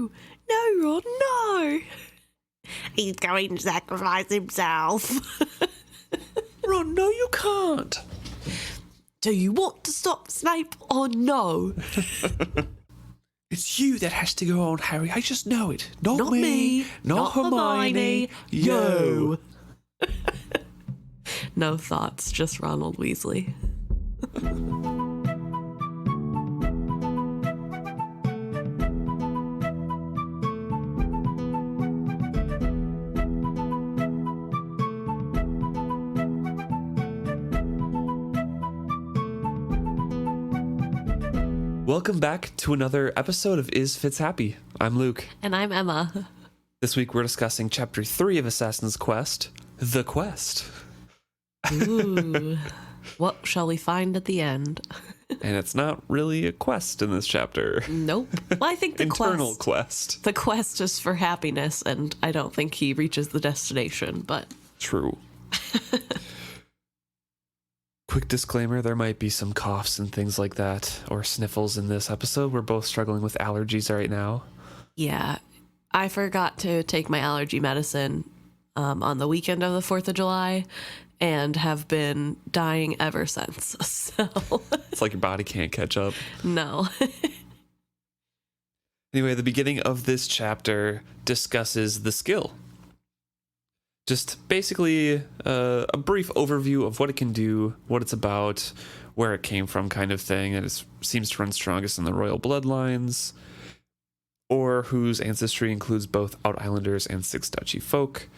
No, Ron, no. He's going to sacrifice himself. Ron, no, you can't. Do you want to stop Snape or no? It's you that has to go on, Harry. I just know it. Not me. Not Hermione. You. No thoughts, just Ronald Weasley. Welcome back to another episode of Is Fitz Happy? I'm Luke. And I'm Emma. This week we're discussing Chapter 3 of Assassin's Quest, The Quest. Ooh. What shall we find at the end? And it's not really a quest in this chapter. Nope. Well, I think the Internal quest. The quest is for happiness, and I don't think he reaches the destination, but... True. Quick disclaimer, there might be some coughs and things like that, or sniffles in this episode. We're both struggling with allergies right now. Yeah, I forgot to take my allergy medicine on the weekend of the 4th of July, and have been dying ever since, so... It's like your body can't catch up. No. Anyway, the beginning of this chapter discusses the skill. Just basically a brief overview of what it can do, what it's about, where it came from kind of thing, and it seems to run strongest in the royal bloodlines, or whose ancestry includes both Out Islanders and Six Duchy folk.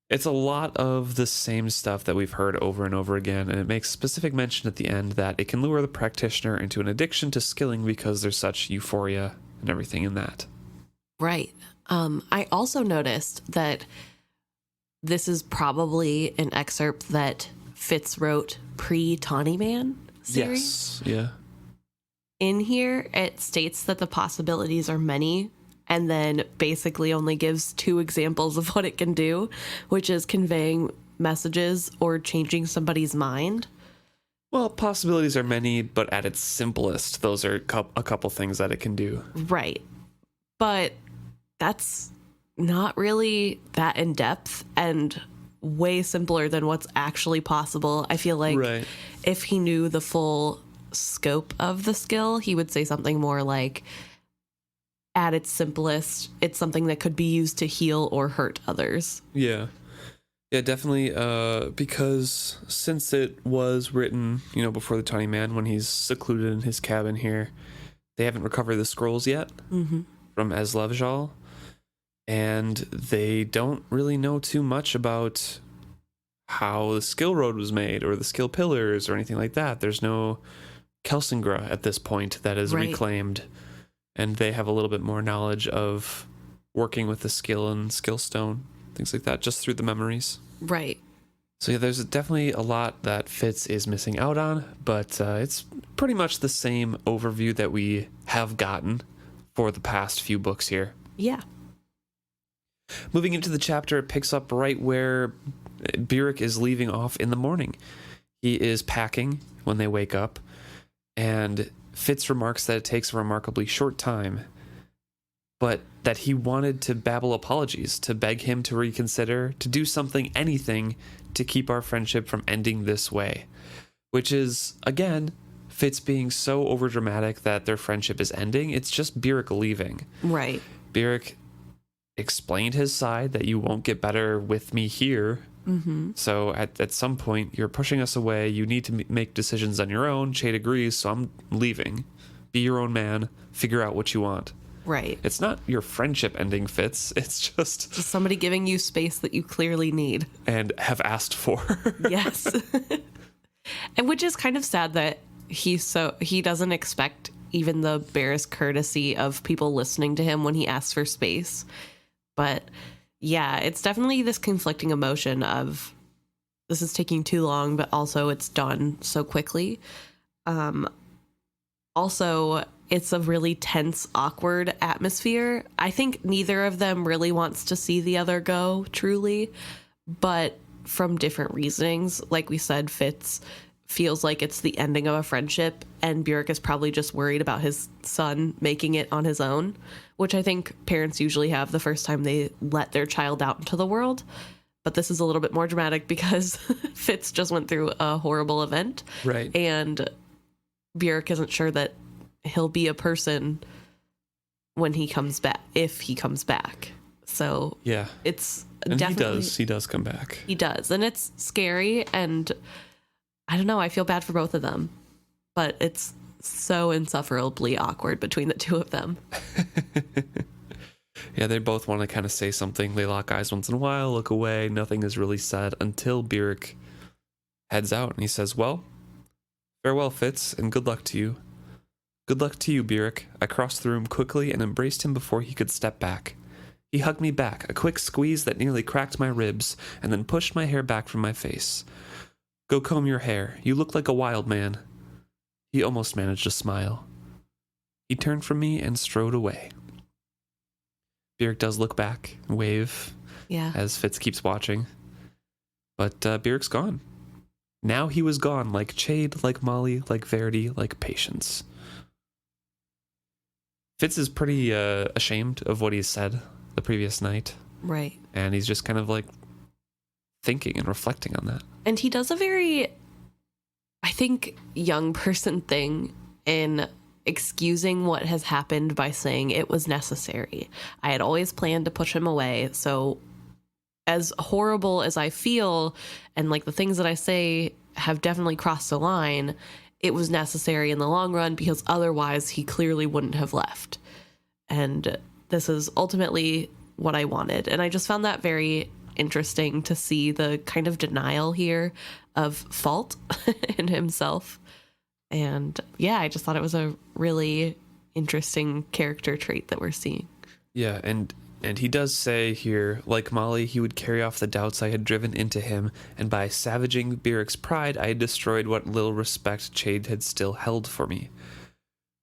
It's a lot of the same stuff that we've heard over and over again, and it makes specific mention at the end that it can lure the practitioner into an addiction to skilling because there's such euphoria and everything in that. Right. I also noticed that this is probably an excerpt that Fitz wrote pre-Tawny Man series. Yes, yeah. In here, it states that the possibilities are many, and then basically only gives 2 examples of what it can do, which is conveying messages or changing somebody's mind. Well, possibilities are many, but at its simplest, those are a couple things that it can do. Right. But that's not really that in depth and way simpler than what's actually possible. I feel like if he knew the full scope of the skill, he would say something more like, at its simplest, it's something that could be used to heal or hurt others. Yeah, definitely. Because since it was written, before the Tawny Man, when he's secluded in his cabin here, they haven't recovered the scrolls yet from Eslevjal. And they don't really know too much about how the skill road was made or the skill pillars or anything like that. There's no Kelsingra at this point that is reclaimed. And they have a little bit more knowledge of working with the skill and skill stone, things like that, just through the memories. Right. So yeah, there's definitely a lot that Fitz is missing out on, but it's pretty much the same overview that we have gotten for the past few books here. Yeah. Moving into the chapter, it picks up right where Burrich is leaving off in the morning. He is packing when they wake up, and Fitz remarks that it takes a remarkably short time, but that he wanted to babble apologies, to beg him to reconsider, to do something, anything, to keep our friendship from ending this way. Which is, again, Fitz being so overdramatic that their friendship is ending. It's just Burrich leaving. Right. Burrich explained his side that you won't get better with me here. So at some point, you're pushing us away. You need to make decisions on your own. Chade agrees, so I'm leaving. Be your own man. Figure out what you want. Right. It's not your friendship ending, Fitz. It's just somebody giving you space that you clearly need. And have asked for. Yes. And which is kind of sad that he doesn't expect even the barest courtesy of people listening to him when he asks for space. But yeah, it's definitely this conflicting emotion of this is taking too long, but also it's done so quickly. Also, it's a really tense, awkward atmosphere. I think neither of them really wants to see the other go, truly, but from different reasonings. Like we said, Fitz feels like it's the ending of a friendship, and Burrich is probably just worried about his son making it on his own, which I think parents usually have the first time they let their child out into the world. But this is a little bit more dramatic because Fitz just went through a horrible event. Right. And Burrich isn't sure that he'll be a person when he comes back, if he comes back. So yeah, it's and definitely... He does come back. He does. And it's scary, and I don't know, I feel bad for both of them. But it's so insufferably awkward between the two of them. Yeah, they both want to kind of say something. They lock eyes once in a while, look away. Nothing is really said until Burrich heads out and he says, well, farewell, Fitz, and good luck to you. Good luck to you, Burrich. I crossed the room quickly and embraced him before he could step back. He hugged me back, a quick squeeze that nearly cracked my ribs, and then pushed my hair back from my face. Go comb your hair. You look like a wild man. He almost managed a smile. He turned from me and strode away. Burrich does look back and wave as Fitz keeps watching. But Burrich's gone. Now he was gone, like Chade, like Molly, like Verity, like Patience. Fitz is pretty ashamed of what he said the previous night. Right. And he's just kind of like thinking and reflecting on that. And he does a very, I think, young person thing in excusing what has happened by saying it was necessary. I had always planned to push him away, so as horrible as I feel and like the things that I say have definitely crossed the line, it was necessary in the long run because otherwise he clearly wouldn't have left. And this is ultimately what I wanted. And I just found that very interesting to see the kind of denial here of fault in himself. And yeah, I just thought it was a really interesting character trait that we're seeing. Yeah, and he does say here, like Molly, he would carry off the doubts I had driven into him, and by savaging Burrich's pride, I had destroyed what little respect Chade had still held for me.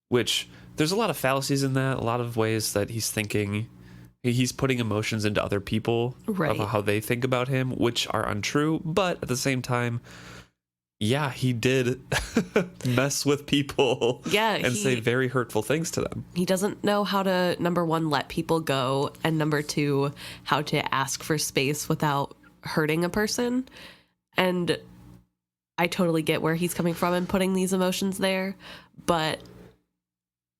Which, there's a lot of fallacies in that, a lot of ways that he's thinking, he's putting emotions into other people, right, about how they think about him, which are untrue, but at the same time, yeah, he did mess with people and say very hurtful things to them. He doesn't know how to, number one, let people go, and number two, how to ask for space without hurting a person. And I totally get where he's coming from and putting these emotions there, but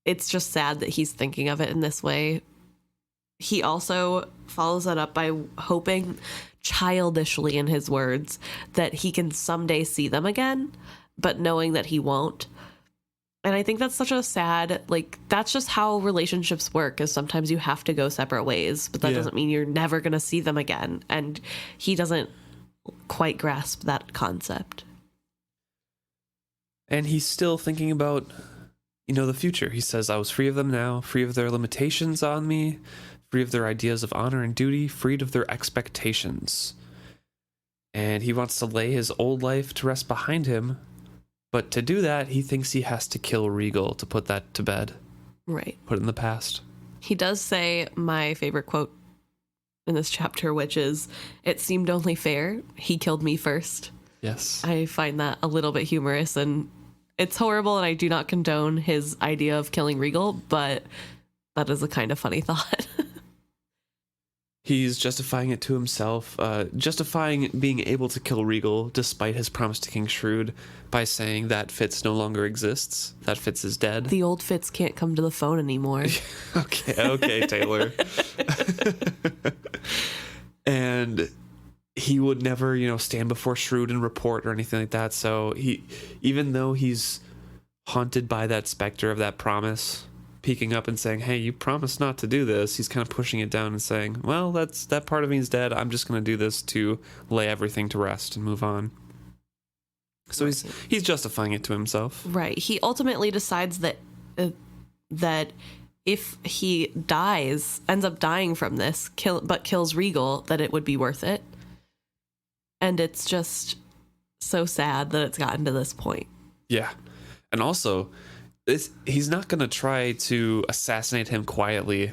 it's just sad that he's thinking of it in this way. He also follows that up by hoping, childishly in his words, that he can someday see them again, but knowing that he won't. And I think that's such a sad, like, that's just how relationships work, is sometimes you have to go separate ways, but that doesn't mean you're never going to see them again. And he doesn't quite grasp that concept. And he's still thinking about, the future. He says, I was free of them now, free of their limitations on me, free of their ideas of honor and duty, freed of their expectations. And he wants to lay his old life to rest behind him, but to do that, he thinks he has to kill Regal to put that to bed. Right. Put it in the past. He does say my favorite quote in this chapter, which is, it seemed only fair. He killed me first. Yes. I find that a little bit humorous, and it's horrible, and I do not condone his idea of killing Regal, but that is a kind of funny thought. He's justifying it to himself, justifying being able to kill Regal despite his promise to King Shrewd by saying that Fitz no longer exists, that Fitz is dead. The old Fitz can't come to the phone anymore. Okay, Taylor. And he would never, stand before Shrewd and report or anything like that. So even though he's haunted by that specter of that promise, peeking up and saying, hey, you promised not to do this, he's kind of pushing it down and saying, well, that part of me is dead. I'm just going to do this to lay everything to rest and move on. So he's justifying it to himself. Right. He ultimately decides that if he ends up dying from this, but kills Regal, that it would be worth it. And it's just so sad that it's gotten to this point. Yeah. And also, he's not going to try to assassinate him quietly.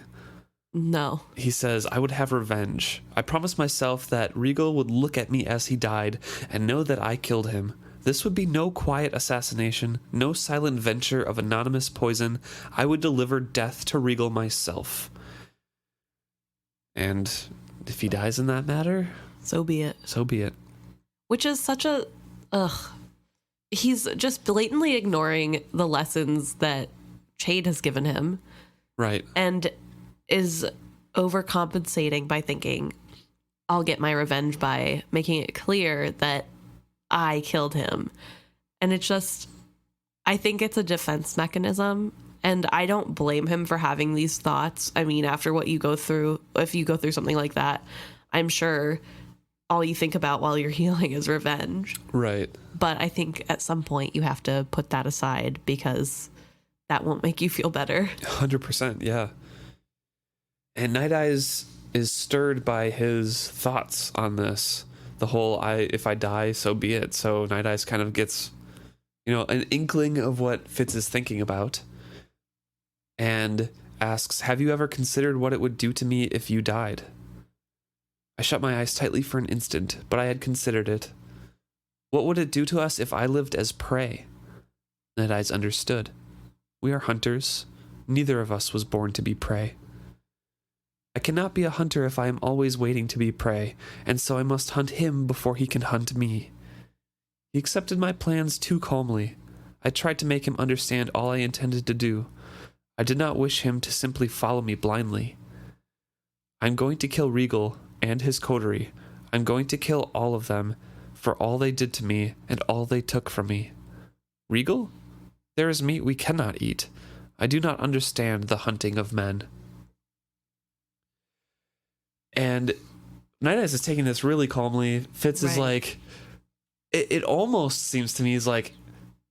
No. He says, I would have revenge. I promised myself that Regal would look at me as he died and know that I killed him. This would be no quiet assassination, no silent venture of anonymous poison. I would deliver death to Regal myself. And if he dies in that matter, so be it. So be it. Which is such a... He's just blatantly ignoring the lessons that Chade has given him. Right. And is overcompensating by thinking, I'll get my revenge by making it clear that I killed him. And it's just, I think it's a defense mechanism. And I don't blame him for having these thoughts. I mean, after what you go through, if you go through something like that, I'm sure all you think about while you're healing is revenge. Right. But I think at some point you have to put that aside because that won't make you feel better. 100%, yeah. And Night Eyes is stirred by his thoughts on this. The whole, if I die, so be it. So Night Eyes kind of gets, an inkling of what Fitz is thinking about. And asks, have you ever considered what it would do to me if you died? I shut my eyes tightly for an instant, but I had considered it. What would it do to us if I lived as prey? Night Eyes understood. We are hunters. Neither of us was born to be prey. I cannot be a hunter if I am always waiting to be prey, and so I must hunt him before he can hunt me. He accepted my plans too calmly. I tried to make him understand all I intended to do. I did not wish him to simply follow me blindly. I'm going to kill Regal and his coterie. I'm going to kill all of them for all they did to me and all they took from me. Regal? There is meat we cannot eat. I do not understand the hunting of men. And Night Eyes is taking this really calmly. Fitz is like, it almost seems to me is like,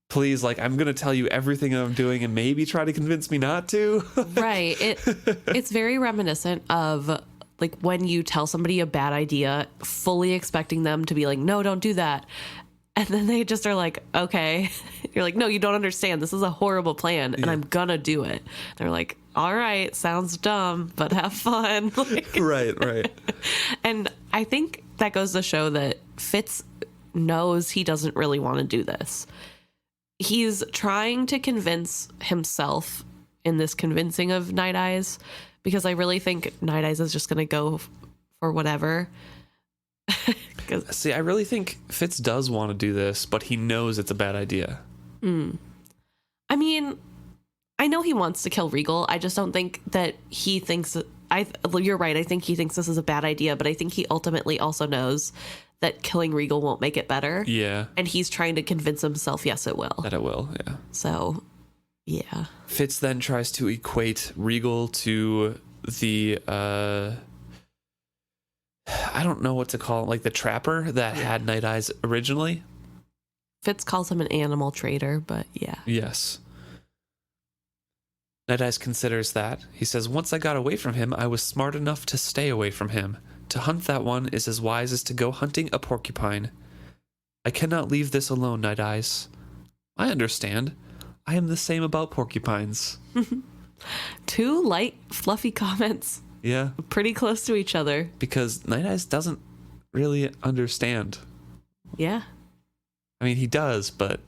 please, like, I'm going to tell you everything I'm doing and maybe try to convince me not to. Right. It's very reminiscent of like when you tell somebody a bad idea, fully expecting them to be like, no, don't do that. And then they just are like, okay. You're like, no, you don't understand. This is a horrible plan and I'm gonna do it. They're like, all right, sounds dumb, but have fun. Like, right. And I think that goes to show that Fitz knows he doesn't really want to do this. He's trying to convince himself in this convincing of Night Eyes, because I really think Night Eyes is just going to go for whatever. See, I really think Fitz does want to do this, but he knows it's a bad idea. I mean, I know he wants to kill Regal. I just don't think that he thinks... You're right. I think he thinks this is a bad idea, but I think he ultimately also knows that killing Regal won't make it better. Yeah. And he's trying to convince himself, yes, it will. That it will, yeah. So... yeah. Fitz then tries to equate Regal to the, I don't know what to call it, like the trapper that had Night Eyes originally. Fitz calls him an animal trader, but yeah. Yes. Night Eyes considers that. He says, once I got away from him, I was smart enough to stay away from him. To hunt that one is as wise as to go hunting a porcupine. I cannot leave this alone, Night Eyes. I understand. I am the same about porcupines. Two light, fluffy comments. Yeah. Pretty close to each other. Because Night Eyes doesn't really understand. Yeah. I mean, he does, but...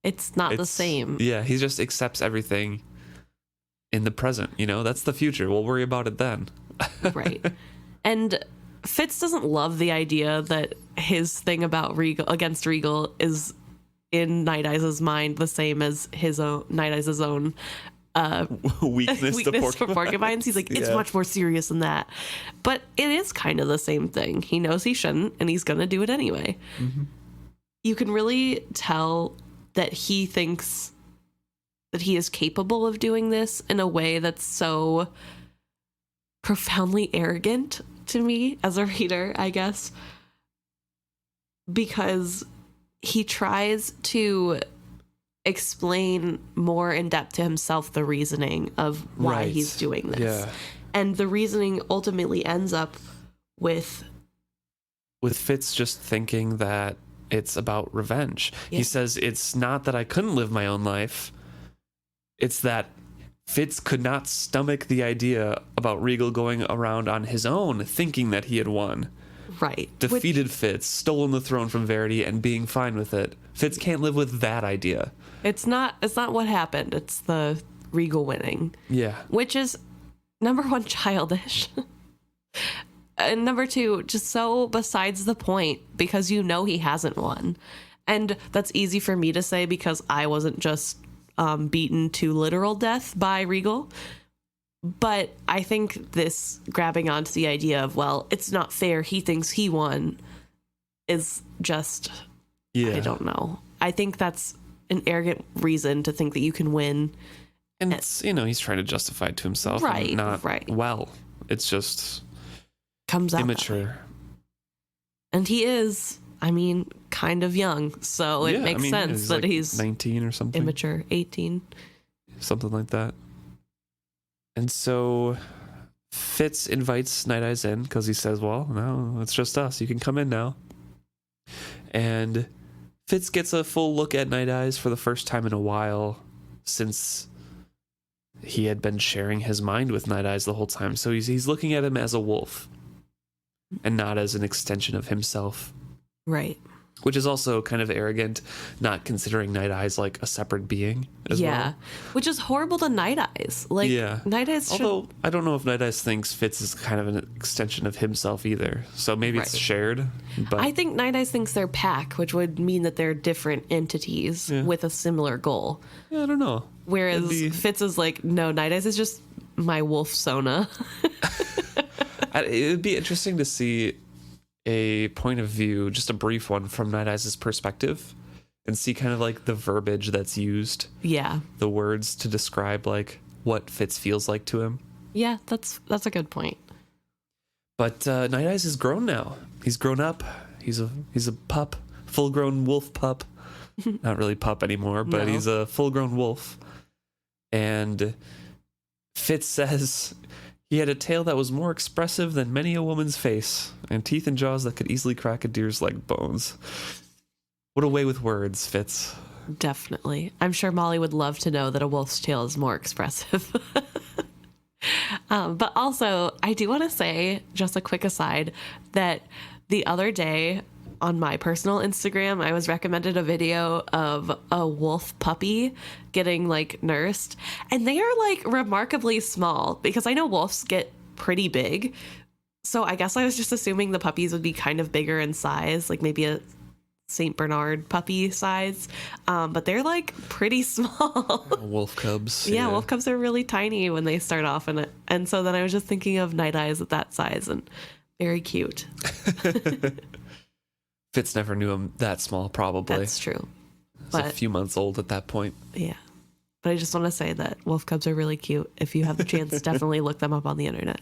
it's not the same. Yeah, he just accepts everything in the present, That's the future. We'll worry about it then. Right. And Fitz doesn't love the idea that his thing about against Regal is... in Night Eyes' mind, the same as his own Night Eyes' own weakness for porcupines. He's like, it's much more serious than that. But it is kind of the same thing. He knows he shouldn't, and he's gonna do it anyway. Mm-hmm. You can really tell that he thinks that he is capable of doing this in a way that's so profoundly arrogant to me as a reader, I guess, because he tries to explain more in depth to himself the reasoning of why he's doing this. Yeah. And the reasoning ultimately ends up with Fitz just thinking that it's about revenge. Yeah. He says it's not that I couldn't live my own life. It's that Fitz could not stomach the idea about Regal going around on his own thinking that he had won. Right. defeated Fitz, stolen the throne from Verity, and being fine with it. Fitz can't live with that idea. It's not what happened. It's the Regal winning. Yeah. Which is, number one, childish. And number two, just so besides the point, because you know he hasn't won. And that's easy for me to say because I wasn't just beaten to literal death by Regal. But I think this grabbing onto the idea of, well, it's not fair, he thinks he won, is just, I don't know. I think that's an arrogant reason to think that you can win. And it's, he's trying to justify it to himself. Right, and well. It's just comes out immature. And he is, kind of young, so it makes sense that he's 19 or something. Immature, 18. Something like that. And so Fitz invites Night Eyes in because he says, well, no, it's just us. You can come in now. And Fitz gets a full look at Night Eyes for the first time in a while since he had been sharing his mind with Night Eyes the whole time. So he's looking at him as a wolf and not as an extension of himself. Right. Which is also kind of arrogant, not considering Night Eyes like a separate being as well. Which is horrible to Night Eyes. Night Eyes Although, I don't know if Night Eyes thinks Fitz is kind of an extension of himself either. So maybe it's shared. But I think Night Eyes thinks they're pack, which would mean that they're different entities with a similar goal. Yeah, I don't know. Whereas Fitz is like, no, Night Eyes is just my wolf Sona. It would be interesting to see a point of view, just a brief one from Night Eyes' perspective, and see kind of like the verbiage that's used. Yeah. The words to describe like what Fitz feels like to him. Yeah, that's a good point. But Night Eyes is grown now. He's grown up. He's a pup, full-grown wolf pup. Not really pup anymore, but he's a full-grown wolf. And Fitz says he had a tail that was more expressive than many a woman's face, and teeth and jaws that could easily crack a deer's leg bones. What a way with words, Fitz. Definitely. I'm sure Molly would love to know that a wolf's tail is more expressive. But also, I do want to say, just a quick aside, that the other day on my personal Instagram, I was recommended a video of a wolf puppy getting nursed, and they are remarkably small because I know wolves get pretty big. So I guess I was just assuming the puppies would be kind of bigger in size, like maybe a Saint Bernard puppy size, but they're pretty small. Wolf cubs. Yeah, wolf cubs are really tiny when they start off, and so then I was just thinking of Night Eyes at that size, and very cute. Fitz never knew him that small, probably. That's true. He's a few months old at that point. Yeah. But I just want to say that wolf cubs are really cute. If you have the chance, definitely look them up on the internet.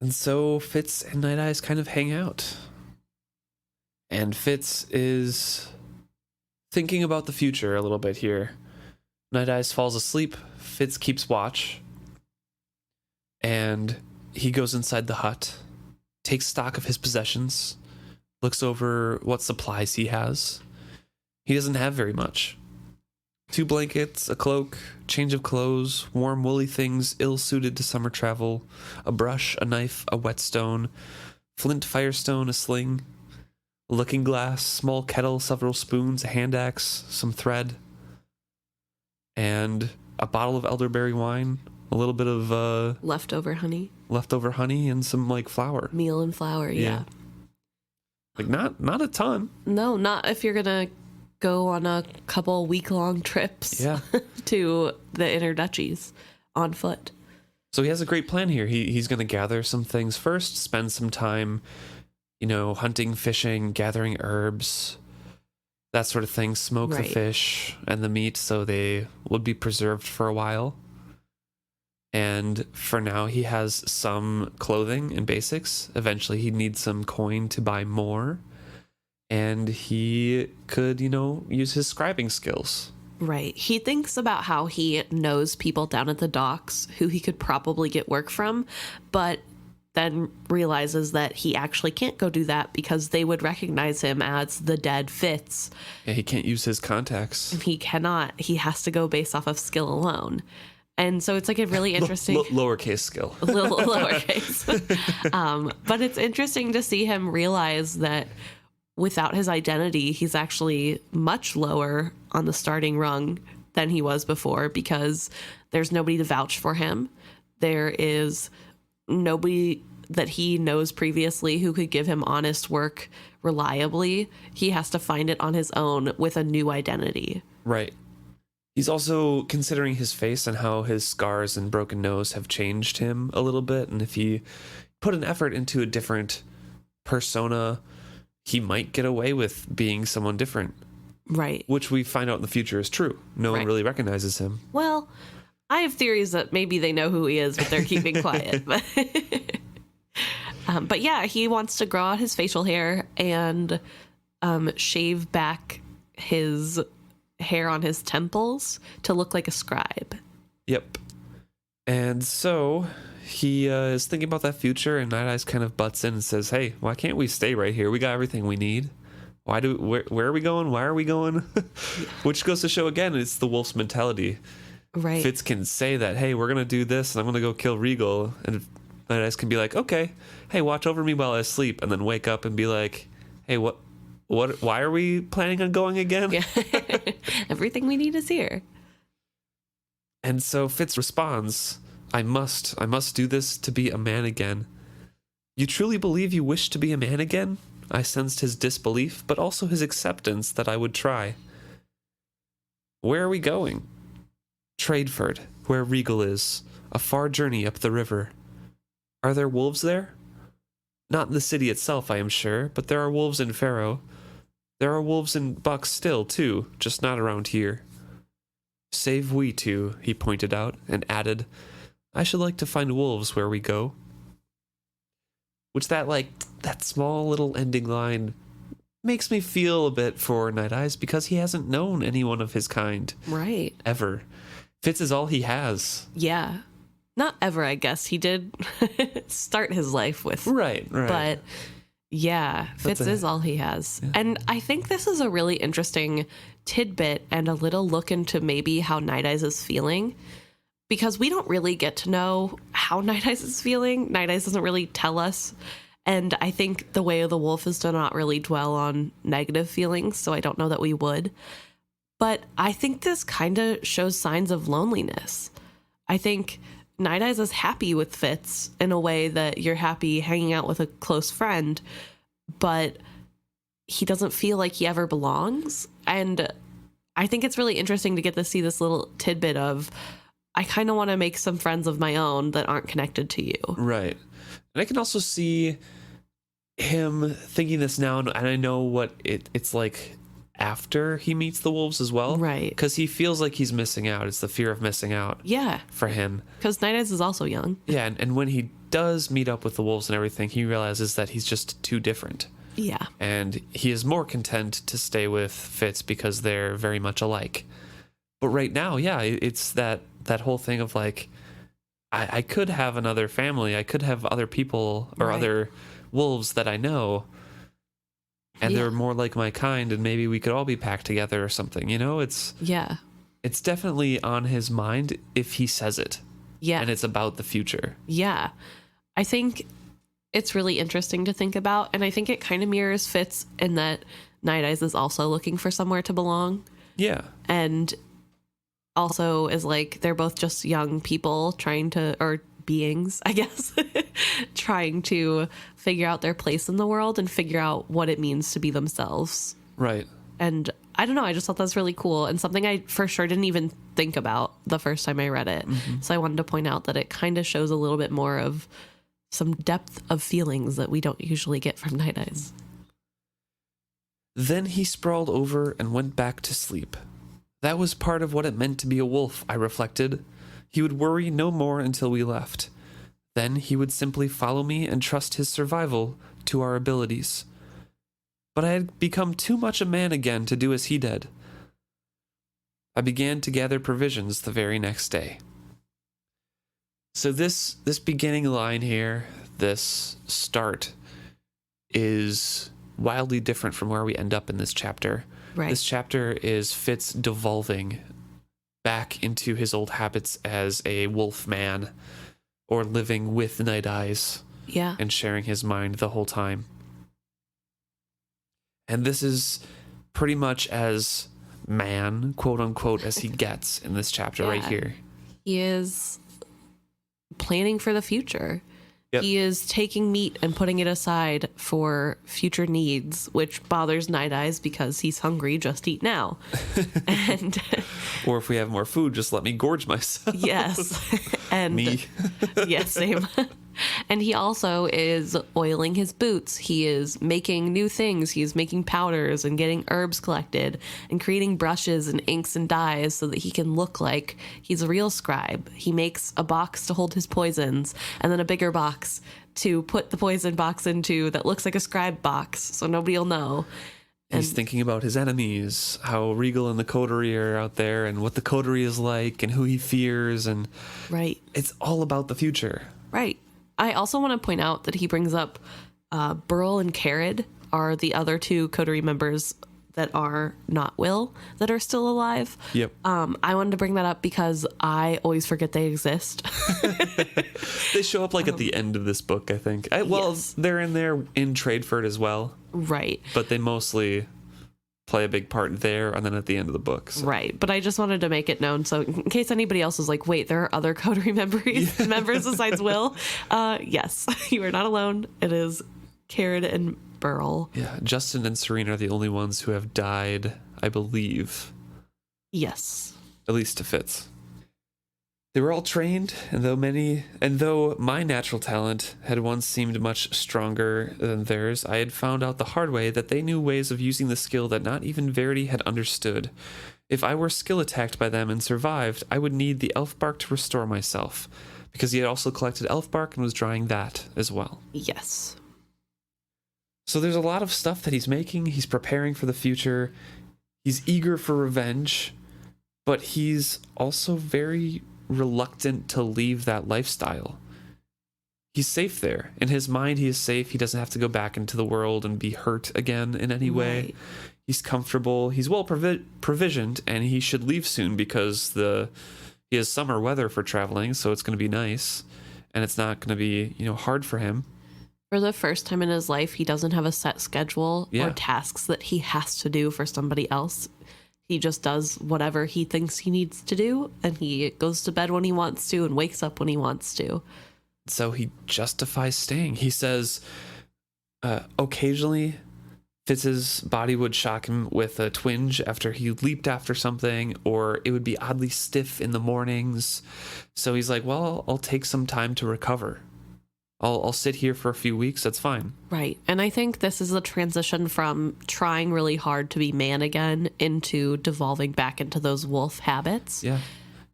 And so Fitz and Night Eyes kind of hang out. And Fitz is thinking about the future a little bit here. Night Eyes falls asleep. Fitz keeps watch. And he goes inside the hut, takes stock of his possessions, looks over what supplies he has. He doesn't have very much. 2 blankets, a cloak, change of clothes, warm woolly things ill-suited to summer travel, a brush, a knife, a whetstone, flint firestone, a sling, a looking glass, small kettle, several spoons, a hand axe, some thread, and a bottle of elderberry wine, a little bit of leftover honey, and some flour. Meal and flour, yeah. Not a ton. No, not if you're gonna go on a couple week-long trips to the inner duchies on foot. So he has a great plan here. He's going to gather some things first, spend some time, hunting, fishing, gathering herbs, that sort of thing, smoke the fish and the meat so they would be preserved for a while. And for now, he has some clothing and basics. Eventually, he'd need some coin to buy more. And he could, use his scribing skills. Right. He thinks about how he knows people down at the docks who he could probably get work from, but then realizes that he actually can't go do that because they would recognize him as the dead Fitz. Yeah, he can't use his contacts. And he cannot. He has to go based off of skill alone. And so it's like a really interesting lowercase skill. little lowercase. But it's interesting to see him realize that without his identity, he's actually much lower on the starting rung than he was before, because there's nobody to vouch for him. There is nobody that he knows previously who could give him honest work reliably. He has to find it on his own with a new identity. Right. He's also considering his face and how his scars and broken nose have changed him a little bit. And if he put an effort into a different persona, he might get away with being someone different. Right. Which we find out in the future is true. No one really recognizes him. Well, I have theories that maybe they know who he is, but they're keeping quiet. But yeah, he wants to grow out his facial hair and shave back his hair on his temples to look like a scribe. Yep. And so he is thinking about that future, and Night Eyes kind of butts in and says, hey, why can't we stay right here? We got everything we need. Where are we going? Why are we going? Which goes to show again, it's the wolf's mentality. Right. Fitz can say that, hey, we're going to do this, and I'm going to go kill Regal. And Night Eyes can be like, okay, hey, watch over me while I sleep, and then wake up and be like, hey, why are we planning on going again? Yeah. Everything we need is here. And so Fitz responds, I must do this to be a man again. You truly believe you wish to be a man again? I sensed his disbelief, but also his acceptance that I would try. Where are we going? Tradeford, where Regal is, a far journey up the river. Are there wolves there? Not in the city itself, I am sure, but there are wolves in Pharaoh. There are wolves in Buck still, too, just not around here. Save we two, he pointed out, and added, I should like to find wolves where we go. Which that small little ending line makes me feel a bit for Night Eyes, because he hasn't known anyone of his kind. Right. Ever. Fitz is all he has. Yeah. Not ever, I guess. He did start his life with. Right. But yeah, Fitz is all he has. Yeah. And I think this is a really interesting tidbit and a little look into maybe how Night Eyes is feeling, because we don't really get to know how Night Eyes is feeling. Night Eyes doesn't really tell us. And I think the way of the wolf is to not really dwell on negative feelings, so I don't know that we would. But I think this kind of shows signs of loneliness. I think Night Eyes is happy with Fitz in a way that you're happy hanging out with a close friend, but he doesn't feel like he ever belongs. And I think it's really interesting to get to see this little tidbit of, I kind of want to make some friends of my own that aren't connected to you. Right. And I can also see him thinking this now, and I know what it's like after he meets the wolves as well. Right. Because he feels like he's missing out. It's the fear of missing out. Yeah. For him. Because Night Eyes is also young. Yeah, and when he does meet up with the wolves and everything, he realizes that he's just too different. Yeah. And he is more content to stay with Fitz because they're very much alike. But right now, yeah, it's that whole thing of like, I could have another family. I could have other people or other wolves that I know. And they're more like my kind, and maybe we could all be packed together or something. You know, it's definitely on his mind if he says it. Yeah. And it's about the future. Yeah. I think it's really interesting to think about. And I think it kind of mirrors Fitz in that Night Eyes is also looking for somewhere to belong. Yeah. And also is like, they're both just young people trying to, or beings, I guess, trying to figure out their place in the world and figure out what it means to be themselves. Right. And I don't know, I just thought that's really cool and something I for sure didn't even think about the first time I read it. Mm-hmm. So I wanted to point out that it kind of shows a little bit more of some depth of feelings that we don't usually get from Night Eyes. Then he sprawled over and went back to sleep. That was part of what it meant to be a wolf, I reflected. He would worry no more until we left. Then he would simply follow me and trust his survival to our abilities. But I had become too much a man again to do as he did. I began to gather provisions the very next day. So this beginning line here, this start, is wildly different from where we end up in this chapter. Right. This chapter is Fitz devolving back into his old habits as a wolf man, or living with Night Eyes. Yeah. And sharing his mind the whole time. And this is pretty much as man, quote unquote, as he gets in this chapter right here. He is planning for the future. Yep. He is taking meat and putting it aside for future needs, which bothers Night Eyes because he's hungry. Just eat now. And or if we have more food, just let me gorge myself. Yes. And me. Yeah, same. And he also is oiling his boots. He is making new things. He's making powders and getting herbs collected and creating brushes and inks and dyes so that he can look like he's a real scribe. He makes a box to hold his poisons and then a bigger box to put the poison box into that looks like a scribe box so nobody will know. He's thinking about his enemies, how Regal and the coterie are out there and what the coterie is like and who he fears. And right. It's all about the future. Right. I also want to point out that he brings up Burl and Carrad are the other two coterie members that are not Will that are still alive. Yep. I wanted to bring that up because I always forget they exist. They show up like at the end of this book, I think. Yes. They're in there in Tradeford as well. Right. But they mostly play a big part there and then at the end of the book. So. Right. But I just wanted to make it known. So in case anybody else is like, wait, there are other coterie members besides Will. Yes, you are not alone. It is Carrad and Burl. Yeah. Justin and Serene are the only ones who have died, I believe. Yes. At least to Fitz. They were all trained, and though my natural talent had once seemed much stronger than theirs, I had found out the hard way that they knew ways of using the skill that not even Verity had understood. If I were skill attacked by them and survived, I would need the elf bark to restore myself, because he had also collected elf bark and was drying that as well. Yes. So there's a lot of stuff that he's making. He's preparing for the future. He's eager for revenge, but he's also very reluctant to leave that lifestyle. He's safe there. In his mind, he is safe. He doesn't have to go back into the world and be hurt again in any way. Right. He's comfortable. He's well provisioned, and he should leave soon because he has summer weather for traveling, so it's going to be nice, and it's not going to be hard for him. For the first time in his life, he doesn't have a set schedule or tasks that he has to do for somebody else. He just does whatever he thinks he needs to do, and he goes to bed when he wants to and wakes up when he wants to. So he justifies staying. He says occasionally Fitz's body would shock him with a twinge after he leaped after something, or it would be oddly stiff in the mornings. So he's like, well, I'll take some time to recover. I'll sit here for a few weeks. That's fine. Right. And I think this is a transition from trying really hard to be man again into devolving back into those wolf habits. Yeah.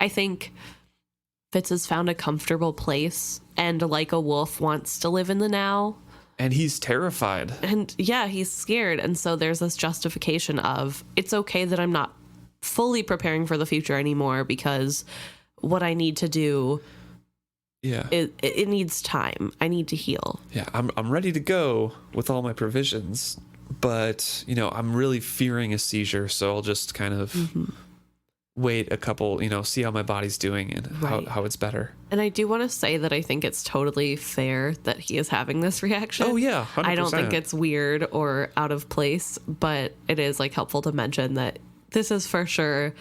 I think Fitz has found a comfortable place and like a wolf wants to live in the now. And he's terrified. And yeah, he's scared. And so there's this justification of it's okay that I'm not fully preparing for the future anymore because what I need to do it needs time. I need to heal. Yeah, I'm ready to go with all my provisions, but I'm really fearing a seizure, so I'll just kind of wait a couple, see how my body's doing and how it's better. And I do want to say that I think it's totally fair that he is having this reaction. Oh yeah, 100%. I don't think it's weird or out of place, but it is helpful to mention that this is for sure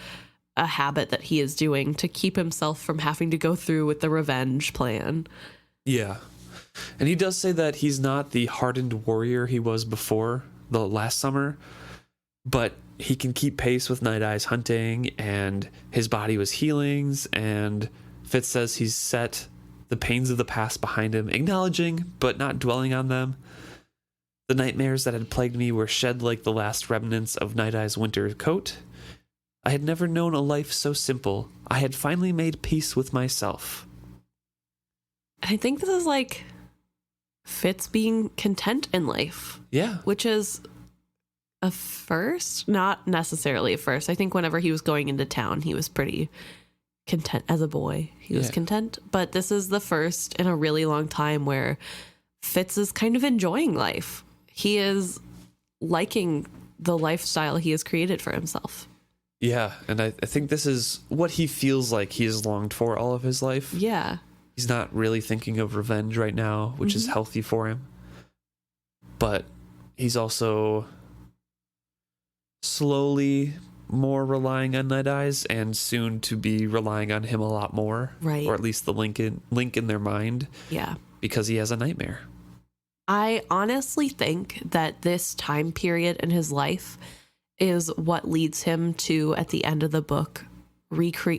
a habit that he is doing to keep himself from having to go through with the revenge plan. Yeah. And he does say that he's not the hardened warrior he was before the last summer, but he can keep pace with Night Eyes hunting, and his body was healing, and Fitz says he's set the pains of the past behind him, acknowledging but not dwelling on them. The nightmares that had plagued me were shed like the last remnants of Night Eyes' winter coat. I had never known a life so simple. I had finally made peace with myself. I think this is Fitz being content in life. Yeah. Which is a first, not necessarily a first. I think whenever he was going into town, he was pretty content as a boy. He was content. But this is the first in a really long time where Fitz is kind of enjoying life. He is liking the lifestyle he has created for himself. Yeah, and I think this is what he feels like he has longed for all of his life. Yeah. He's not really thinking of revenge right now, which is healthy for him. But he's also slowly more relying on Night Eyes, and soon to be relying on him a lot more. Right. Or at least the link in their mind. Yeah. Because he has a nightmare. I honestly think that this time period in his life is what leads him to, at the end of the book,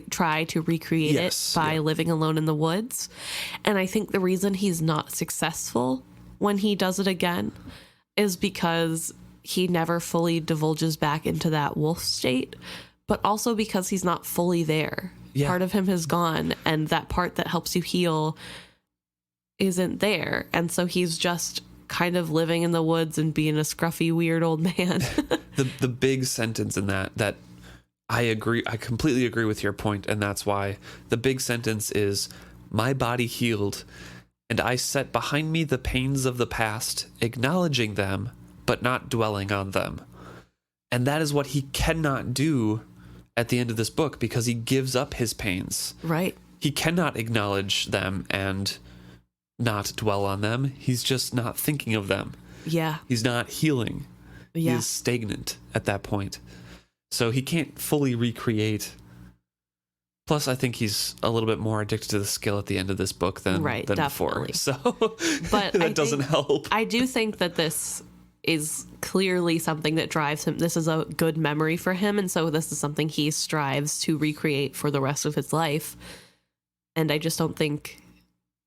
try to recreate it by living alone in the woods. And I think the reason he's not successful when he does it again is because he never fully divulges back into that wolf state, but also because he's not fully there. Yeah. Part of him has gone, and that part that helps you heal isn't there. And so he's just kind of living in the woods and being a scruffy, weird old man. the big sentence in that I agree. I completely agree with your point, and that's why the big sentence is, "My body healed, and I set behind me the pains of the past, acknowledging them, but not dwelling on them." And that is what he cannot do at the end of this book, because he gives up his pains. Right. He cannot acknowledge them and not dwell on them. He's just not thinking of them. Yeah. He's not healing. Yeah. He is stagnant at that point. So he can't fully recreate. Plus, I think he's a little bit more addicted to the skill at the end of this book than before. So but that doesn't help. I do think that this is clearly something that drives him. This is a good memory for him. And so this is something he strives to recreate for the rest of his life. And I just don't think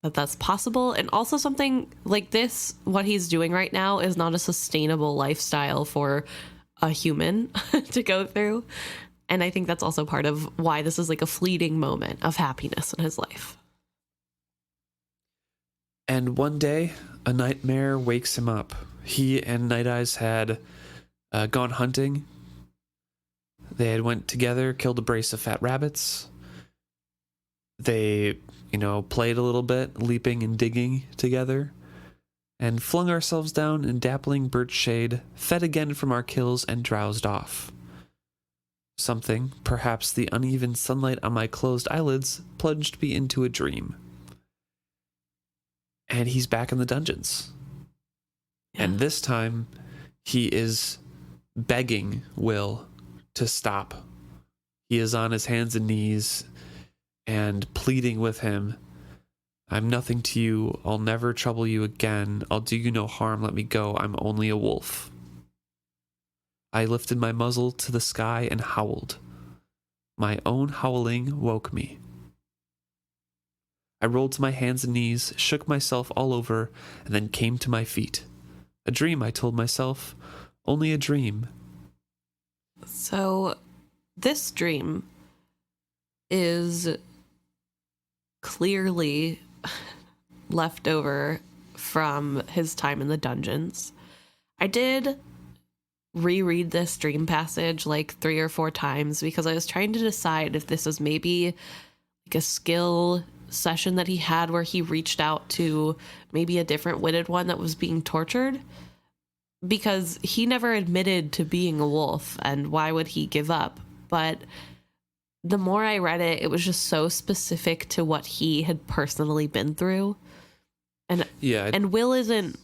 that that's possible. And also something like this, what he's doing right now is not a sustainable lifestyle for a human to go through. And I think that's also part of why this is like a fleeting moment of happiness in his life. And one day, a nightmare wakes him up. He and Night Eyes had gone hunting. They had went together, killed a brace of fat rabbits. They, played a little bit, leaping and digging together, and flung ourselves down in dappling birch shade, fed again from our kills, and drowsed off. Something, perhaps the uneven sunlight on my closed eyelids, plunged me into a dream. And he's back in the dungeons. Yeah. And this time, he is begging Will to stop. He is on his hands and knees and pleading with him, "I'm nothing to you. I'll never trouble you again. I'll do you no harm. Let me go. I'm only a wolf." I lifted my muzzle to the sky and howled. My own howling woke me. I rolled to my hands and knees, shook myself all over, and then came to my feet. A dream, I told myself. Only a dream. So, this dream is clearly left over from his time in the dungeons. I did reread this dream passage like 3 or 4 times because I was trying to decide if this was maybe like a skill session that he had where he reached out to maybe a different witted one that was being tortured, because he never admitted to being a wolf, and why would he give up? But the more I read it, it was just so specific to what he had personally been through. And and Will isn't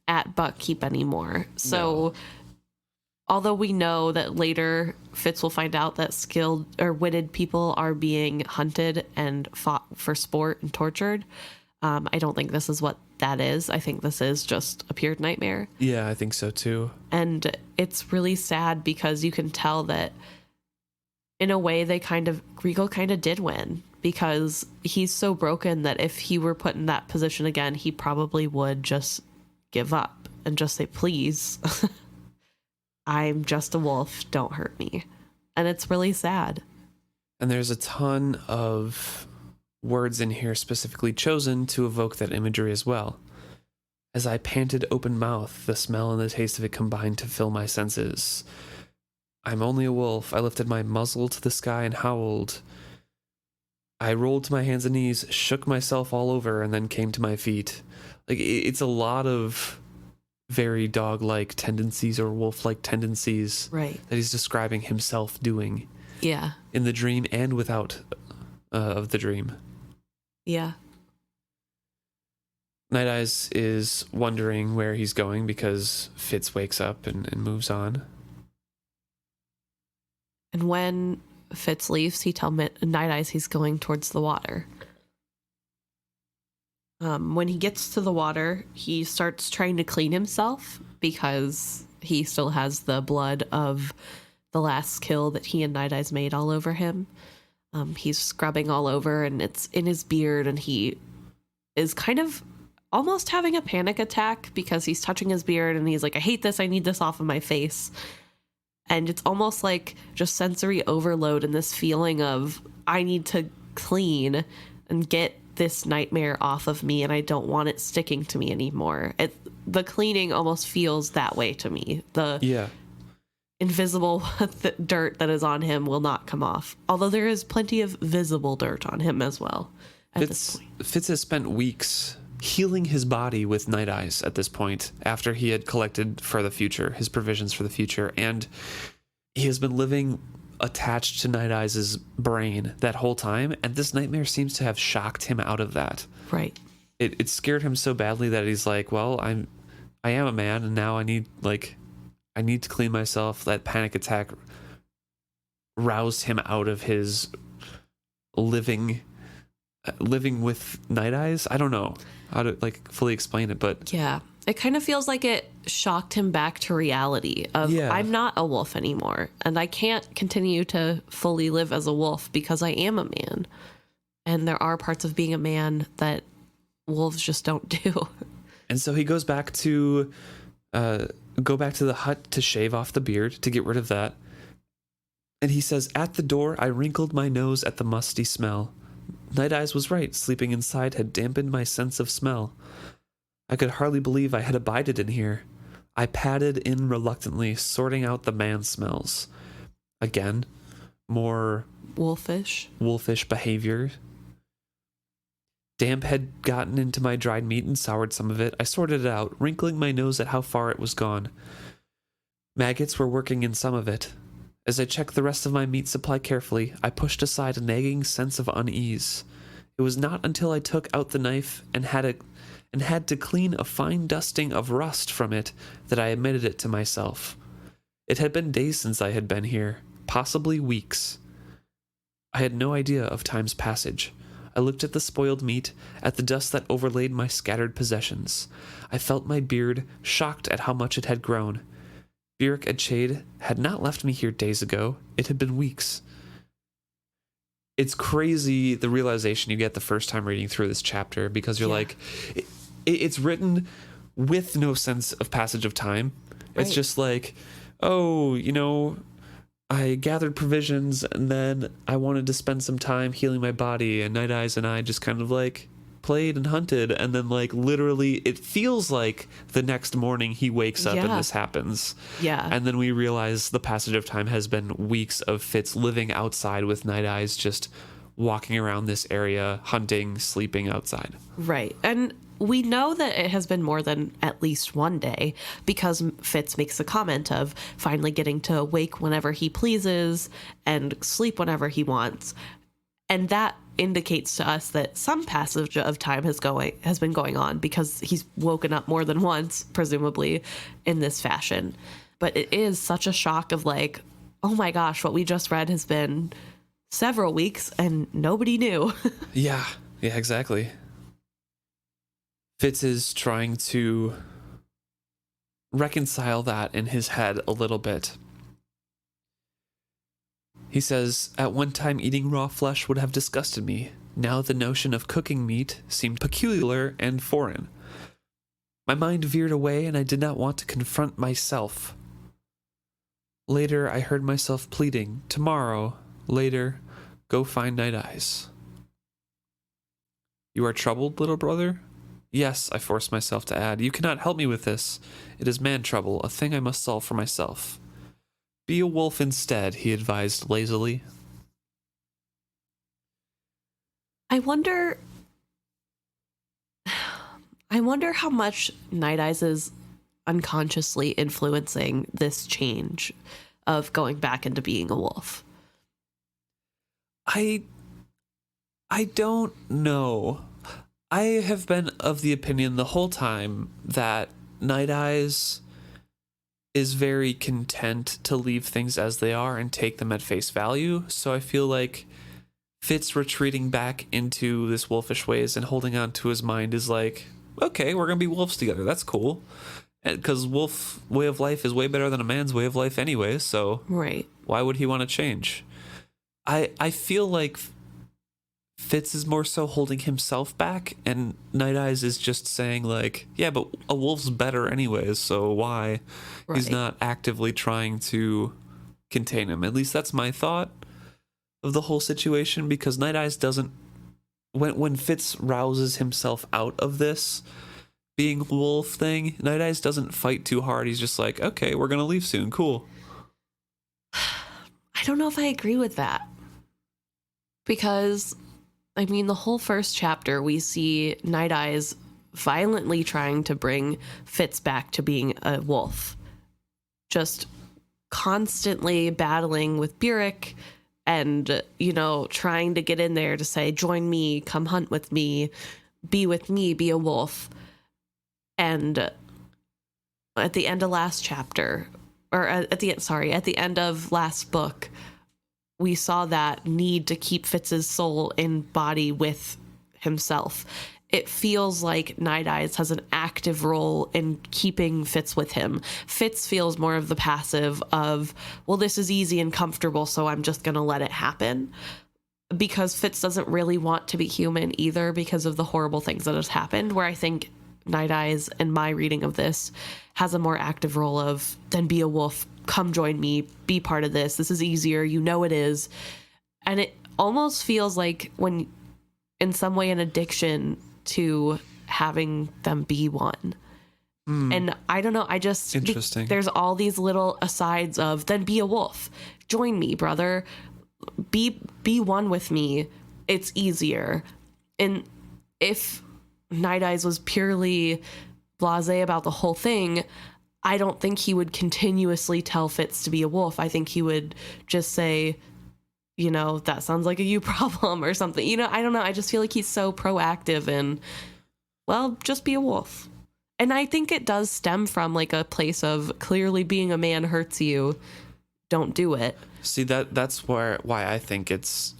at Buckkeep anymore. So although we know that later Fitz will find out that skilled or witted people are being hunted and fought for sport and tortured, I don't think this is what that is. I think this is just a pure nightmare. Yeah, I think so too. And it's really sad because you can tell that in a way Regal kind of did win, because he's so broken that if he were put in that position again, he probably would just give up and just say, "Please, I'm just a wolf, don't hurt me." And it's really sad. And there's a ton of words in here specifically chosen to evoke that imagery as well. As I panted open mouth, the smell and the taste of it combined to fill my senses. I'm only a wolf. I lifted my muzzle to the sky and howled. I rolled to my hands and knees, shook myself all over, and then came to my feet. Like, it's a lot of very dog-like tendencies or wolf-like tendencies that he's describing himself doing. Yeah. In the dream and without of the dream. Yeah. Night Eyes is wondering where he's going because Fitz wakes up and moves on. And when Fitz leaves, he tells Night Eyes he's going towards the water. When he gets to the water, he starts trying to clean himself because he still has the blood of the last kill that he and Night Eyes made all over him. He's scrubbing all over, and it's in his beard, and he is kind of almost having a panic attack because he's touching his beard, and he's like, I hate this, I need this off of my face. And it's almost like just sensory overload and this feeling of, I need to clean and get this nightmare off of me, and I don't want it sticking to me anymore. The cleaning almost feels that way to me. The invisible dirt that is on him will not come off, although there is plenty of visible dirt on him as well at this point. Fitz has spent weeks healing his body with Night Eyes at this point, after he had collected for the future, his provisions for the future, and he has been living attached to Night Eyes' brain that whole time, and this nightmare seems to have shocked him out of that. Right. It scared him so badly that he's like, well, I am a man, and now I need to clean myself. That panic attack roused him out of his living with Night Eyes. I don't know how to fully explain it, but yeah, it kind of feels like it shocked him back to reality of, I'm not a wolf anymore, and I can't continue to fully live as a wolf because I am a man, and there are parts of being a man that wolves just don't do. And so he goes back to the hut to shave off the beard, to get rid of that. And he says, at the door, I wrinkled my nose at the musty smell. Night Eyes was right. Sleeping inside had dampened my sense of smell. I could hardly believe I had abided in here. I padded in reluctantly, sorting out the man smells. Again, more wolfish behavior. Damp had gotten into my dried meat and soured some of it. I sorted it out, wrinkling my nose at how far it was gone. Maggots were working in some of it. As I checked the rest of my meat supply carefully, I pushed aside a nagging sense of unease. It was not until I took out the knife and had to clean a fine dusting of rust from it that I admitted it to myself. It had been days since I had been here, possibly weeks. I had no idea of time's passage. I looked at the spoiled meat, at the dust that overlaid my scattered possessions. I felt my beard, shocked at how much it had grown. Burrich and Chade had not left me here days ago. It had been weeks. It's crazy, the realization you get the first time reading through this chapter, because you're like, it's written with no sense of passage of time. Right. It's just like, I gathered provisions, and then I wanted to spend some time healing my body, and Night Eyes and I just kind of played and hunted, and then literally it feels like the next morning he wakes up and this happens. Yeah. And then we realize the passage of time has been weeks of Fitz living outside with Night Eyes, just walking around this area, hunting, sleeping outside. Right. And we know that it has been more than at least one day, because Fitz makes the comment of finally getting to wake whenever he pleases and sleep whenever he wants. And that indicates to us that some passage of time has been going on, because he's woken up more than once, presumably, in this fashion. But it is such a shock of oh my gosh, what we just read has been several weeks and nobody knew. Yeah, exactly. Fitz is trying to reconcile that in his head a little bit. He says, at one time eating raw flesh would have disgusted me. Now the notion of cooking meat seemed peculiar and foreign. My mind veered away, and I did not want to confront myself. Later, I heard myself pleading, tomorrow, later, go find Night Eyes. You are troubled, little brother? Yes, I forced myself to add. You cannot help me with this. It is man trouble, a thing I must solve for myself. Be a wolf instead, he advised lazily. I wonder how much Night Eyes is unconsciously influencing this change of going back into being a wolf. I don't know. I have been of the opinion the whole time that Night Eyes is very content to leave things as they are and take them at face value. So I feel like Fitz retreating back into this wolfish ways and holding on to his mind is like, okay, we're gonna be wolves together. That's cool. Because wolf way of life is way better than a man's way of life anyway. So right. Why would he want to change? I feel like Fitz is more so holding himself back, and Night Eyes is just saying like, yeah, but a wolf's better anyways, so why? Right. He's not actively trying to contain him. At least that's my thought of the whole situation, because Night Eyes doesn't, when Fitz rouses himself out of this being wolf thing, Night Eyes doesn't fight too hard. He's just like, okay, we're gonna leave soon, cool. I don't know if I agree with that, because I mean, the whole first chapter, we see Night Eyes violently trying to bring Fitz back to being a wolf. Just constantly battling with Burrich and, you know, trying to get in there to say, join me, come hunt with me, be a wolf. And at the end of last chapter, or at the end of last book, we saw that need to keep Fitz's soul in body with himself. It feels like Night Eyes has an active role in keeping Fitz with him. Fitz feels more of the passive of, well, this is easy and comfortable, so I'm just going to let it happen. Because Fitz doesn't really want to be human either because of the horrible things that has happened, where I think Night Eyes, in my reading of this, has a more active role of, then be a wolf, come join me, be part of this. This is easier. You know it is. And it almost feels like when, in some way, an addiction to having them be one. And I don't know. I just, interesting. There's all these little asides of, then be a wolf. Join me, brother. Be one with me. It's easier. And if Night Eyes was purely blasé about the whole thing, I don't think he would continuously tell Fitz to be a wolf. I think he would just say, you know, that sounds like a you problem or something. You know, I don't know. I just feel like he's so proactive and, well, just be a wolf. And I think it does stem from like a place of clearly being a man hurts you. Don't do it. See, that's why I think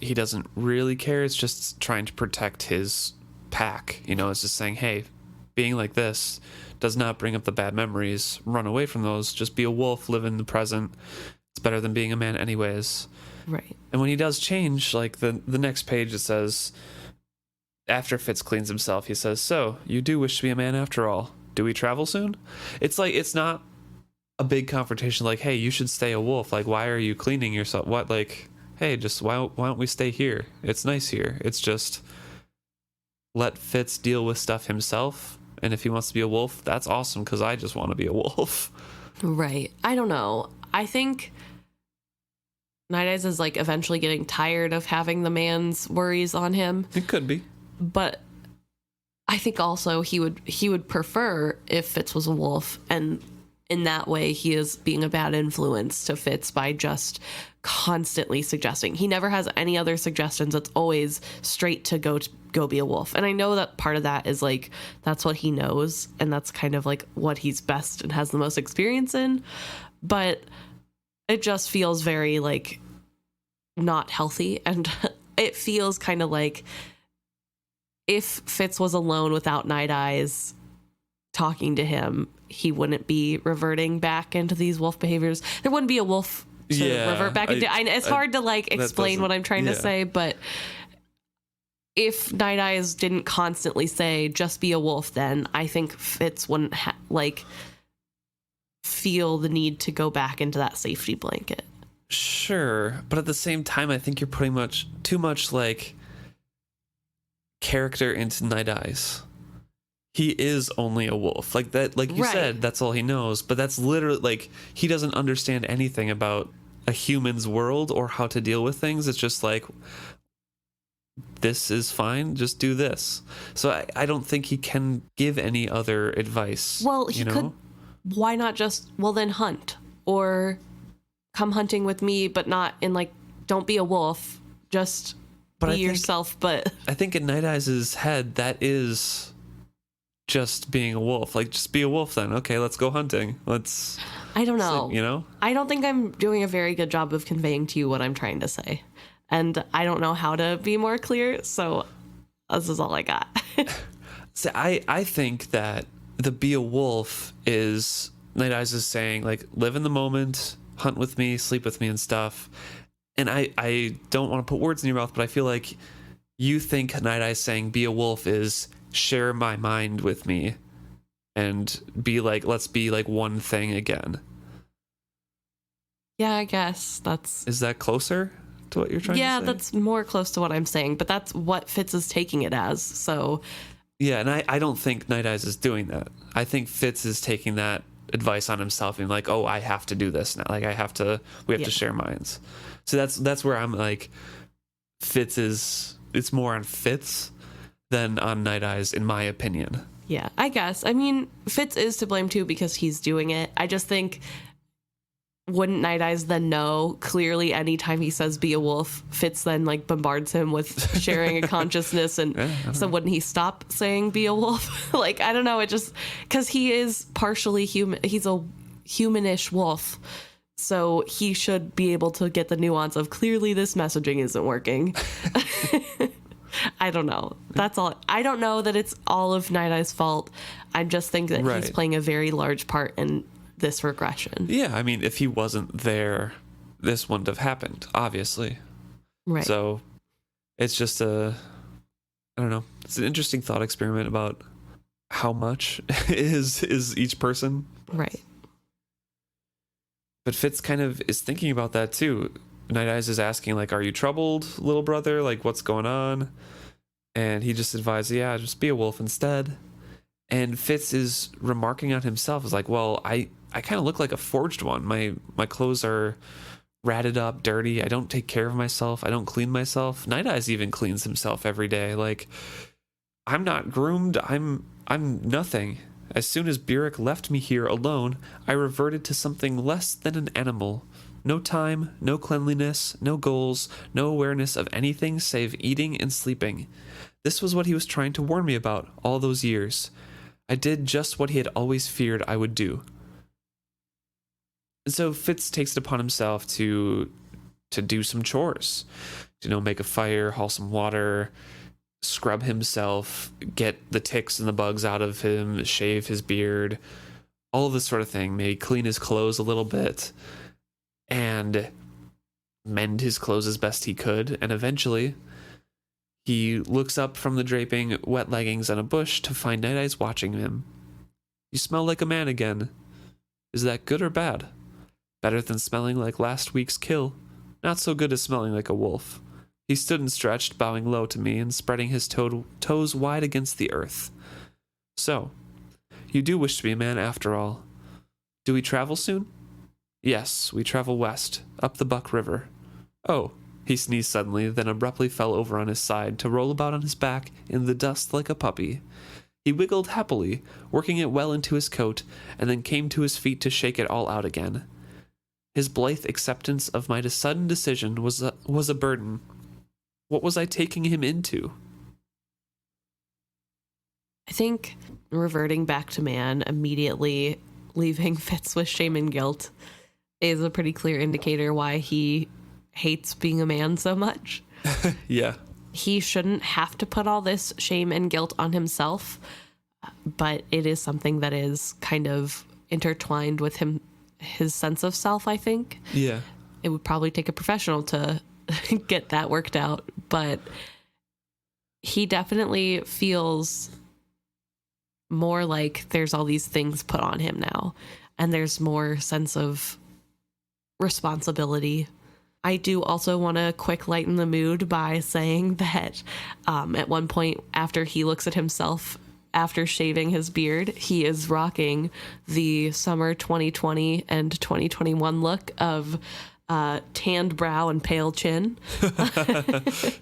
he doesn't really care. It's just trying to protect his pack. You know, it's just saying, hey, being like this does not bring up the bad memories. Run away from those. Just be a wolf, live in the present. It's better than being a man anyways. Right. And when he does change, like the next page, it says, after Fitz cleans himself, he says, so you do wish to be a man after all. Do we travel soon? It's like, it's not a big confrontation like, hey, you should stay a wolf. Like, why are you cleaning yourself? What, like, hey, just why don't we stay here? It's nice here. It's just let Fitz deal with stuff himself. And if he wants to be a wolf, that's awesome, because I just want to be a wolf. Right. I don't know. I think Night Eyes is like eventually getting tired of having the man's worries on him. It could be. But I think also he would prefer if Fitz was a wolf, and in that way he is being a bad influence to Fitz by just constantly suggesting. He never has any other suggestions. It's always straight to go be a wolf. And I know that part of that is like, that's what he knows, and that's kind of like what he's best and has the most experience in. But it just feels very like not healthy, and it feels kind of like if Fitz was alone without Night Eyes talking to him, he wouldn't be reverting back into these wolf behaviors. There wouldn't be a wolf to revert back into. It's hard to like explain what I'm trying to say, but if Night Eyes didn't constantly say just be a wolf, then I think Fitz wouldn't feel the need to go back into that safety blanket. Sure, but at the same time, I think you're putting too much like character into Night Eyes. He is only a wolf, like that, like you said, that's all he knows. But that's literally like, he doesn't understand anything about a human's world or how to deal with things. It's just like, this is fine, just do this. So I don't think he can give any other advice. Well, he could. Why not just, well, then hunt, or come hunting with me, but not in like, don't be a wolf, just But be yourself. But I think in Night Eyes' head, that is just being a wolf. Like, just be a wolf then. Okay, let's go hunting. I don't know. You know? I don't think I'm doing a very good job of conveying to you what I'm trying to say. And I don't know how to be more clear, so this is all I got. So I think that the be a wolf is Night Eyes is saying, like, live in the moment, hunt with me, sleep with me and stuff. And I don't want to put words in your mouth, but I feel like you think Night Eyes saying be a wolf is share my mind with me and be like, let's be like one thing again. Yeah, I guess that's... Is that closer to what you're trying to say? Yeah, that's more close to what I'm saying, but that's what Fitz is taking it as, so... Yeah, and I don't think Night Eyes is doing that. I think Fitz is taking that advice on himself and like, oh, I have to do this now. Like, we have to share minds. So that's where I'm like, it's more on Fitz than on Night Eyes, in my opinion. Yeah, I guess. I mean, Fitz is to blame too because he's doing it. I just think, wouldn't Night Eyes then know clearly anytime he says be a wolf, Fitz then like bombards him with sharing a consciousness, and so wouldn't he stop saying be a wolf? Like, I don't know, it just, because he is partially human, he's a humanish wolf, so he should be able to get the nuance of clearly this messaging isn't working. I don't know. That's all. I don't know that it's all of Night Eye's fault. I just think that he's playing a very large part in this regression. Yeah, I mean, if he wasn't there, this wouldn't have happened, obviously. Right. So it's just I don't know. It's an interesting thought experiment about how much is each person. Right. But Fitz kind of is thinking about that too. Night Eyes is asking, like, are you troubled, little brother? Like, what's going on? And he just advised, yeah, just be a wolf instead. And Fitz is remarking on himself. Is like, well, I kind of look like a forged one. My clothes are ratted up, dirty. I don't take care of myself. I don't clean myself. Night Eyes even cleans himself every day. Like, I'm not groomed. I'm nothing. As soon as Burrich left me here alone, I reverted to something less than an animal. No time, no cleanliness, no goals, no awareness of anything save eating and sleeping. This was what he was trying to warn me about all those years. I did just what he had always feared I would do. And so Fitz takes it upon himself to do some chores. Make a fire, haul some water, scrub himself, get the ticks and the bugs out of him, shave his beard, all of this sort of thing. Maybe clean his clothes a little bit and mend his clothes as best he could. And eventually he looks up from the draping wet leggings on a bush to find Night Eyes watching him. You smell like a man again. Is that good or bad? Better than smelling like last week's kill. Not so good as smelling like a wolf. He stood and stretched, bowing low to me and spreading his toes wide against the earth. So, you do wish to be a man after all. Do we travel soon? Yes, we travel west, up the Buck River. Oh, he sneezed suddenly, then abruptly fell over on his side to roll about on his back in the dust like a puppy. He wiggled happily, working it well into his coat, and then came to his feet to shake it all out again. His blithe acceptance of my sudden decision was a burden. What was I taking him into? I think reverting back to man, immediately leaving Fitz with shame and guilt, is a pretty clear indicator why he hates being a man so much. Yeah. He shouldn't have to put all this shame and guilt on himself, but it is something that is kind of intertwined with his sense of self, I think. Yeah. It would probably take a professional to get that worked out, but he definitely feels more like there's all these things put on him now, and there's more sense of responsibility. I do also want to quick lighten the mood by saying that at one point after he looks at himself after shaving his beard, he is rocking the summer 2020 and 2021 look of tanned brow and pale chin.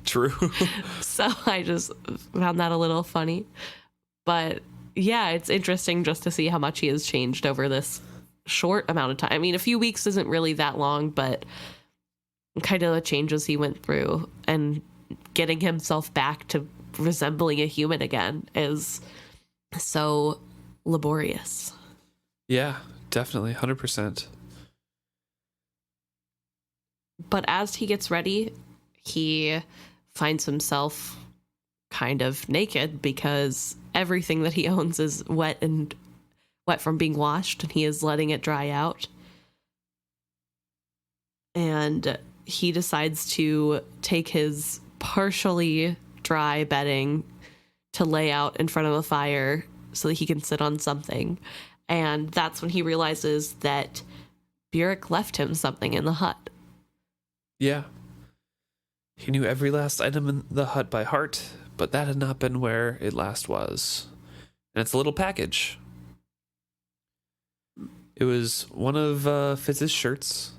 True. So I just found that a little funny. But yeah, it's interesting just to see how much he has changed over this short amount of time. I mean, a few weeks isn't really that long, but kind of the changes he went through and getting himself back to resembling a human again is so laborious. Yeah, definitely. 100%. But as he gets ready, he finds himself kind of naked because everything that he owns is wet from being washed, and he is letting it dry out. And he decides to take his partially dry bedding to lay out in front of a fire so that he can sit on something. And that's when he realizes that Burrich left him something in the hut. Yeah. He knew every last item in the hut by heart, but that had not been where it last was. And it's a little package. It was one of Fitz's shirts,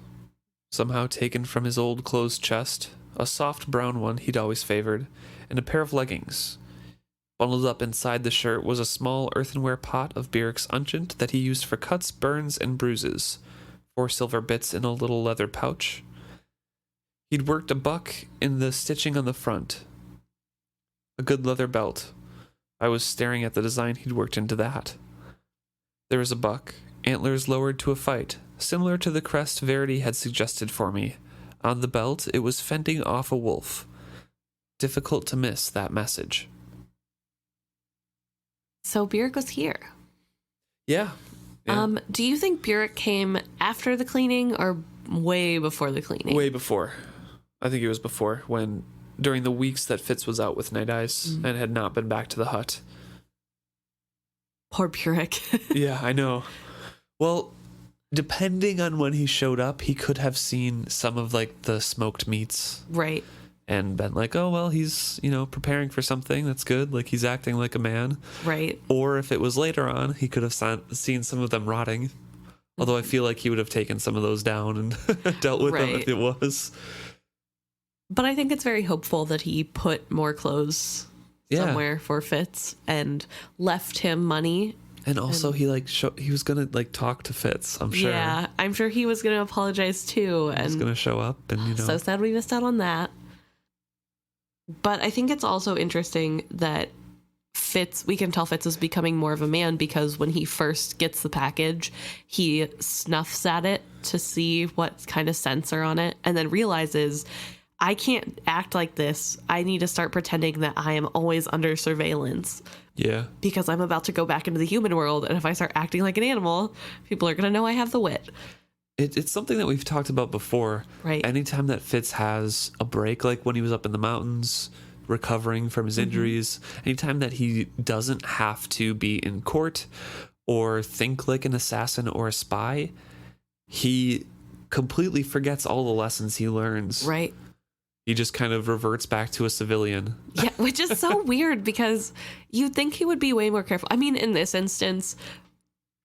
somehow taken from his old closed chest, a soft brown one he'd always favored, and a pair of leggings. Bundled up inside the shirt was a small earthenware pot of Burrich's unguent that he used for cuts, burns, and bruises, 4 silver bits in a little leather pouch. He'd worked a buck in the stitching on the front. A good leather belt. I was staring at the design he'd worked into that. There was a buck, antlers lowered to a fight, similar to the crest Verity had suggested for me. On the belt, it was fending off a wolf. Difficult to miss that message. So Burrich was here. Yeah. Do you think Burrich came after the cleaning or way before the cleaning? Way before. I think it was before, during the weeks that Fitz was out with Night Eyes and had not been back to the hut. Poor Burrich. Yeah, I know. Well, depending on when he showed up, he could have seen some of like the smoked meats. Right. And been like, oh, well, he's, preparing for something. That's good. Like, he's acting like a man. Right. Or if it was later on, he could have seen some of them rotting. Although I feel like he would have taken some of those down and dealt with them if it was. But I think it's very hopeful that he put more clothes somewhere for Fitz and left him money. And also he was going to talk to Fitz, I'm sure. Yeah, I'm sure he was going to apologize too. He was going to show up and, So sad we missed out on that. But I think it's also interesting that we can tell Fitz is becoming more of a man because when he first gets the package, he snuffs at it to see what kind of scents are on it and then realizes, I can't act like this. I need to start pretending that I am always under surveillance. Yeah. Because I'm about to go back into the human world, and if I start acting like an animal, people are going to know I have the wit. It's something that we've talked about before. Right. Anytime that Fitz has a break, like when he was up in the mountains recovering from his injuries, anytime that he doesn't have to be in court or think like an assassin or a spy, he completely forgets all the lessons he learns. Right. He just kind of reverts back to a civilian. Yeah, which is so weird because you'd think he would be way more careful. I mean, in this instance,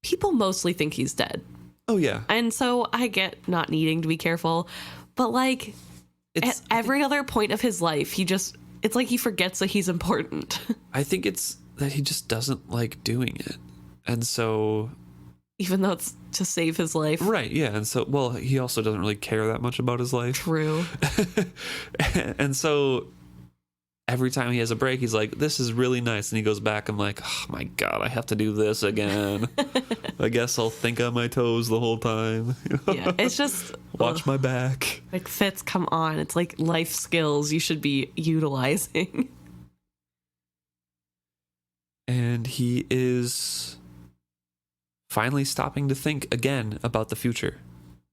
people mostly think he's dead. Oh, yeah. And so I get not needing to be careful, but like at every other point of his life, it's like he forgets that he's important. I think it's that he just doesn't like doing it. And so... Even though it's to save his life. Right, yeah. And so, well, he also doesn't really care that much about his life. True. And so every time he has a break, he's like, this is really nice. And he goes back and like, oh my God, I have to do this again. I guess I'll think on my toes the whole time. Yeah, it's just... Watch my back. Like, Fitz, come on. It's like life skills you should be utilizing. And he is... finally stopping to think again about the future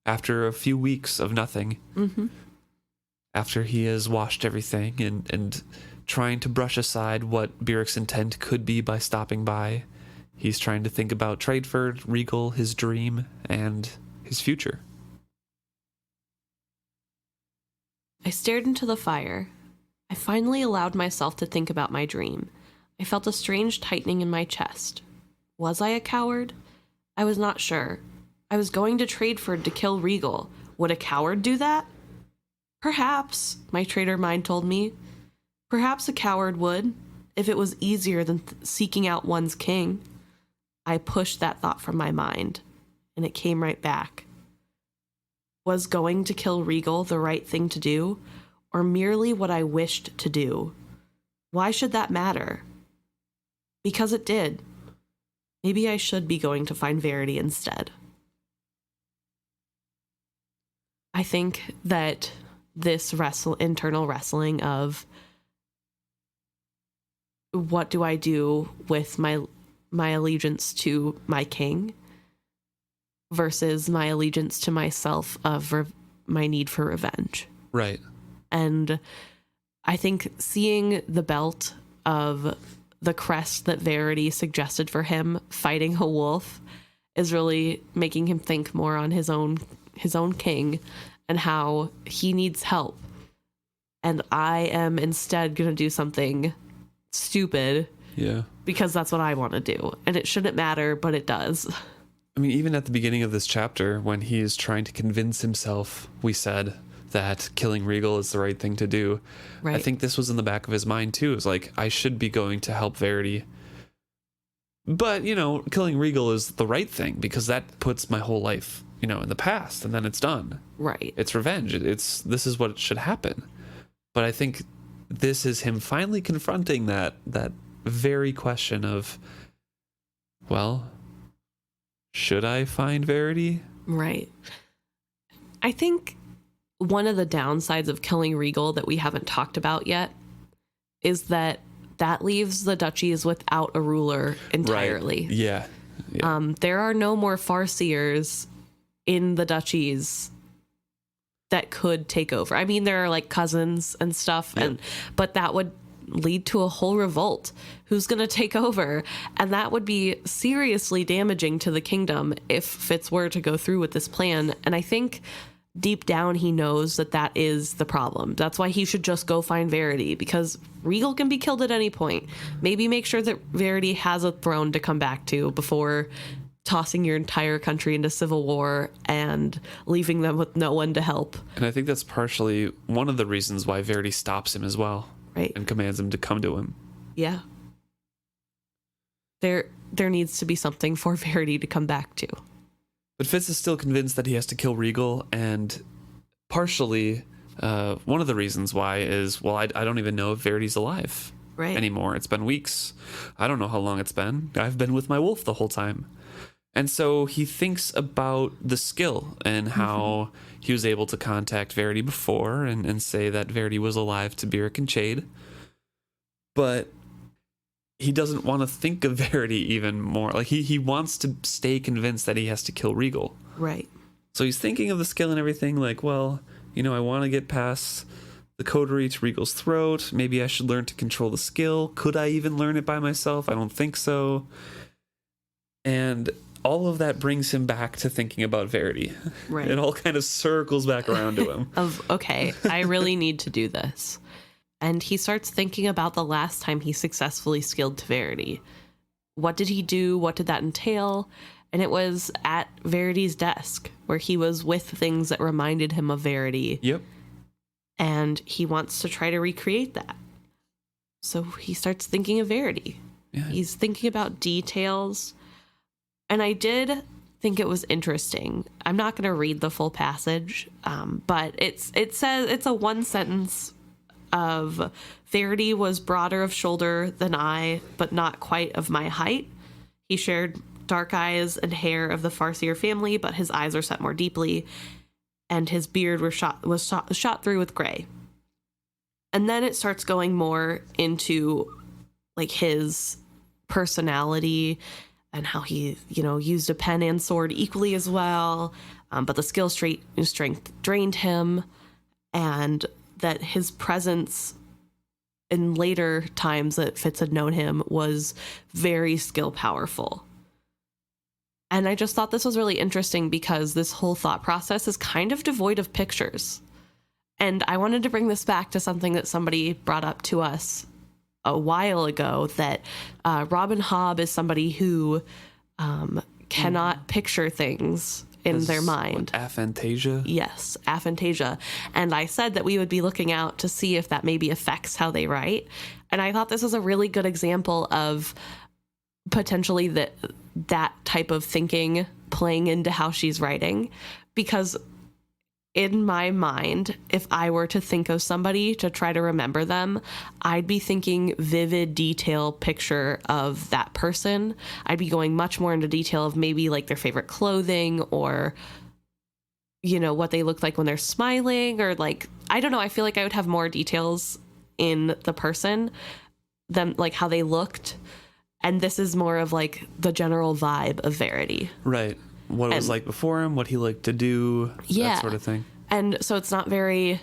after a few weeks of nothing. After he has washed everything and trying to brush aside what Burrich's intent could be by stopping by, he's trying to think about Tradeford, Regal, his dream, and his future. I stared into the fire. I finally allowed myself to think about my dream. I felt a strange tightening in my chest. Was I a coward? I was not sure. I was going to Tradeford to kill Regal. Would a coward do that? Perhaps, my traitor mind told me. Perhaps a coward would, if it was easier than seeking out one's king. I pushed that thought from my mind, and it came right back. Was going to kill Regal the right thing to do, or merely what I wished to do? Why should that matter? Because it did. Maybe I should be going to find Verity instead. I think that this internal wrestling of what do I do with my allegiance to my king versus my allegiance to myself of my need for revenge. Right. And I think seeing the belt of the crest that Verity suggested for him fighting a wolf is really making him think more on his own king and how he needs help. And I am instead going to do something stupid. Yeah. Because that's what I want to do. And it shouldn't matter, but it does. I mean, even at the beginning of this chapter, when he is trying to convince himself, we said that killing Regal is the right thing to do. Right. I think this was in the back of his mind too. It's like, I should be going to help Verity. But, killing Regal is the right thing because that puts my whole life, in the past, and then it's done. Right. It's revenge. This is what should happen. But I think this is him finally confronting that very question of, well, should I find Verity? Right. I think one of the downsides of killing Regal that we haven't talked about yet is that leaves the duchies without a ruler entirely. Right. Yeah. There are no more Farseers in the duchies that could take over. I mean, there are like cousins and stuff, but that would lead to a whole revolt. Who's going to take over? And that would be seriously damaging to the kingdom if Fitz were to go through with this plan. And I think deep down he knows that is the problem. That's why he should just go find Verity, because Regal can be killed at any point. Maybe make sure that Verity has a throne to come back to before tossing your entire country into civil war and leaving them with no one to help. And I think that's partially one of the reasons why Verity stops him as well. Right. And commands him to come to him. Yeah. There needs to be something for Verity to come back to. But Fitz is still convinced that he has to kill Regal, and partially one of the reasons why is, well, I don't even know if Verity's alive anymore. It's been weeks. I don't know how long it's been. I've been with my wolf the whole time. And so he thinks about the skill and how he was able to contact Verity before and say that Verity was alive to Burrich and Chade. But he doesn't want to think of Verity even more. Like he wants to stay convinced that he has to kill Regal. Right. So he's thinking of the skill and everything like, well, I want to get past the coterie to Regal's throat. Maybe I should learn to control the skill. Could I even learn it by myself? I don't think so. And all of that brings him back to thinking about Verity. Right. It all kind of circles back around to him. Okay, I really need to do this. And he starts thinking about the last time he successfully skilled to Verity. What did he do? What did that entail? And it was at Verity's desk, where he was with things that reminded him of Verity. Yep. And he wants to try to recreate that. So he starts thinking of Verity. Yeah. He's thinking about details. And I did think it was interesting. I'm not going to read the full passage, but it says, it's a one sentence of Verity was broader of shoulder than I, but not quite of my height. He shared dark eyes and hair of the Farseer family, but his eyes are set more deeply, and his beard was shot through with gray. And then it starts going more into like his personality and how he, used a pen and sword equally as well, but the skill strength drained him, and that his presence in later times that Fitz had known him was very skill powerful. And I just thought this was really interesting because this whole thought process is kind of devoid of pictures. And I wanted to bring this back to something that somebody brought up to us a while ago, that Robin Hobb is somebody who cannot picture things in their mind. Aphantasia? Yes, aphantasia. And I said that we would be looking out to see if that maybe affects how they write. And I thought this was a really good example of potentially that type of thinking playing into how she's writing, because in my mind, if I were to think of somebody to try to remember them, I'd be thinking vivid detail picture of that person. I'd be going much more into detail of maybe like their favorite clothing or, you know, what they look like when they're smiling or like, I don't know. I feel like I would have more details in the person than like how they looked. And this is more of like the general vibe of Verity. Right. What it was like before him, what he liked to do, that sort of thing. And so it's not very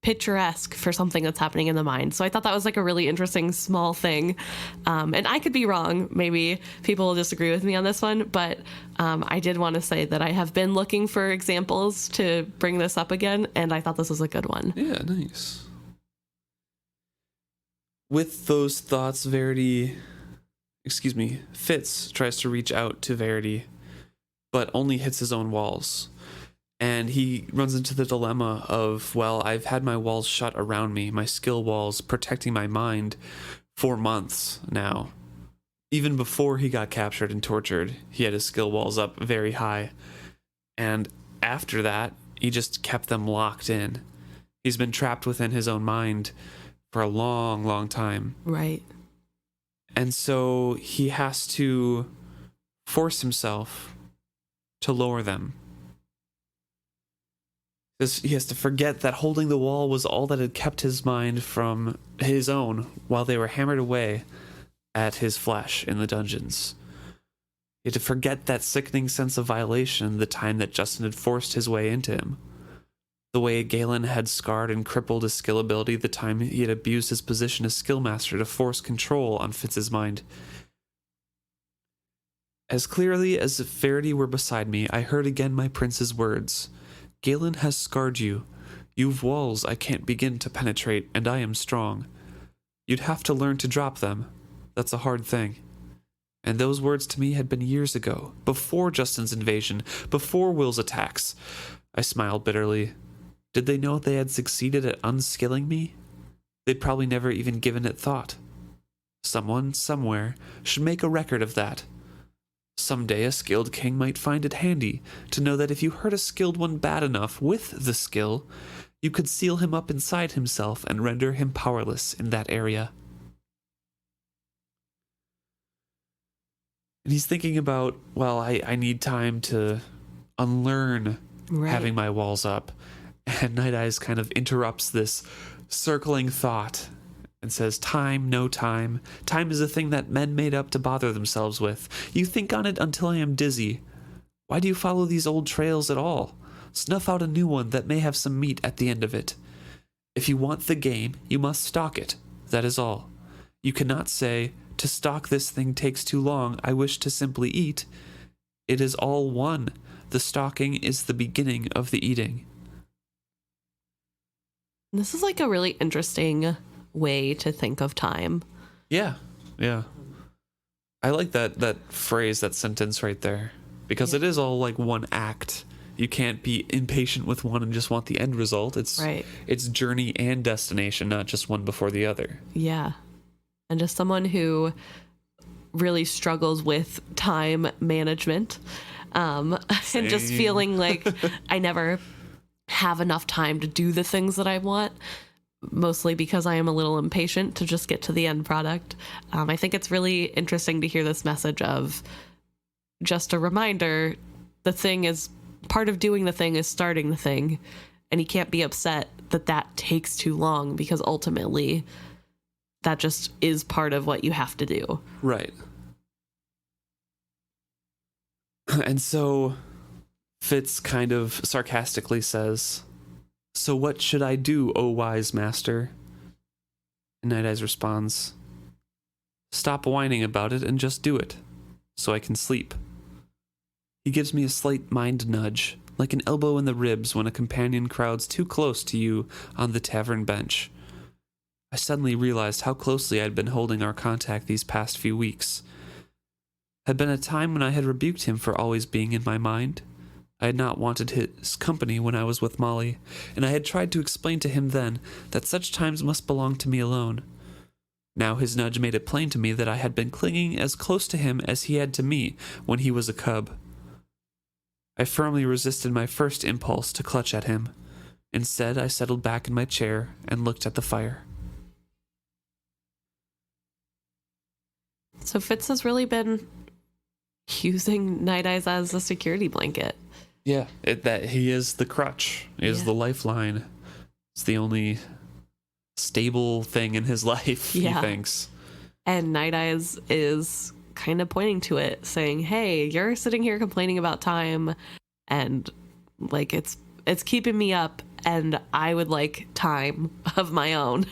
picturesque for something that's happening in the mind. So I thought that was like a really interesting small thing. And I could be wrong. Maybe people will disagree with me on this one, but I did want to say that I have been looking for examples to bring this up again, and I thought this was a good one. Yeah, nice. With those thoughts, Fitz tries to reach out to Verity, but only hits his own walls. And he runs into the dilemma of, well, I've had my walls shut around me, my skill walls protecting my mind for months now. Even before he got captured and tortured, he had his skill walls up very high. And after that, he just kept them locked in. He's been trapped within his own mind for a long, long time. Right. And so he has to force himself to lower them. He has to forget that holding the wall was all that had kept his mind from his own while they were hammered away at his flesh in the dungeons. He had to forget that sickening sense of violation the time that Justin had forced his way into him. The way Galen had scarred and crippled his skill ability the time he had abused his position as skillmaster to force control on Fitz's mind. As clearly as if Verity were beside me, I heard again my prince's words. Galen has scarred you. You've walls I can't begin to penetrate, and I am strong. You'd have to learn to drop them. That's a hard thing. And those words to me had been years ago, before Justin's invasion, before Will's attacks. I smiled bitterly. Did they know they had succeeded at unskilling me? They'd probably never even given it thought. Someone, somewhere, should make a record of that. Someday a skilled king might find it handy to know that if you hurt a skilled one bad enough with the skill, you could seal him up inside himself and render him powerless in that area. And he's thinking about, well, I need time to unlearn having my walls up. And Night Eyes kind of interrupts this circling thought and says, time, no time. Time is a thing that men made up to bother themselves with. You think on it until I am dizzy. Why do you follow these old trails at all? Snuff out a new one that may have some meat at the end of it. If you want the game, you must stalk it. That is all. You cannot say, to stalk this thing takes too long, I wish to simply eat. It is all one. The stalking is the beginning of the eating. This is like a really interesting way to think of time. Yeah. I like that phrase, that sentence right there, because it is all like one act. You can't be impatient with one and just want the end result. It's journey and destination, not just one before the other. Yeah. And just someone who really struggles with time management, and just feeling like I never have enough time to do the things that I want, mostly because I am a little impatient to just get to the end product. I think it's really interesting to hear this message of just a reminder, the thing is, part of doing the thing is starting the thing, and you can't be upset that takes too long, because ultimately that just is part of what you have to do. Right. And so Fitz kind of sarcastically says, so what should I do, O wise master? And Night Eyes responds, stop whining about it and just do it, so I can sleep. He gives me a slight mind nudge, like an elbow in the ribs when a companion crowds too close to you on the tavern bench. I suddenly realized how closely I had been holding our contact these past few weeks. Had been a time when I had rebuked him for always being in my mind. I had not wanted his company when I was with Molly, and I had tried to explain to him then that such times must belong to me alone. Now his nudge made it plain to me that I had been clinging as close to him as he had to me when he was a cub. I firmly resisted my first impulse to clutch at him. Instead, I settled back in my chair and looked at the fire. So Fitz has really been using Night Eyes as a security blanket. Yeah, that he is the crutch, is the lifeline. It's the only stable thing in his life, he thinks. And Night Eyes is kind of pointing to it, saying, hey, you're sitting here complaining about time, and like it's keeping me up, and I would like time of my own.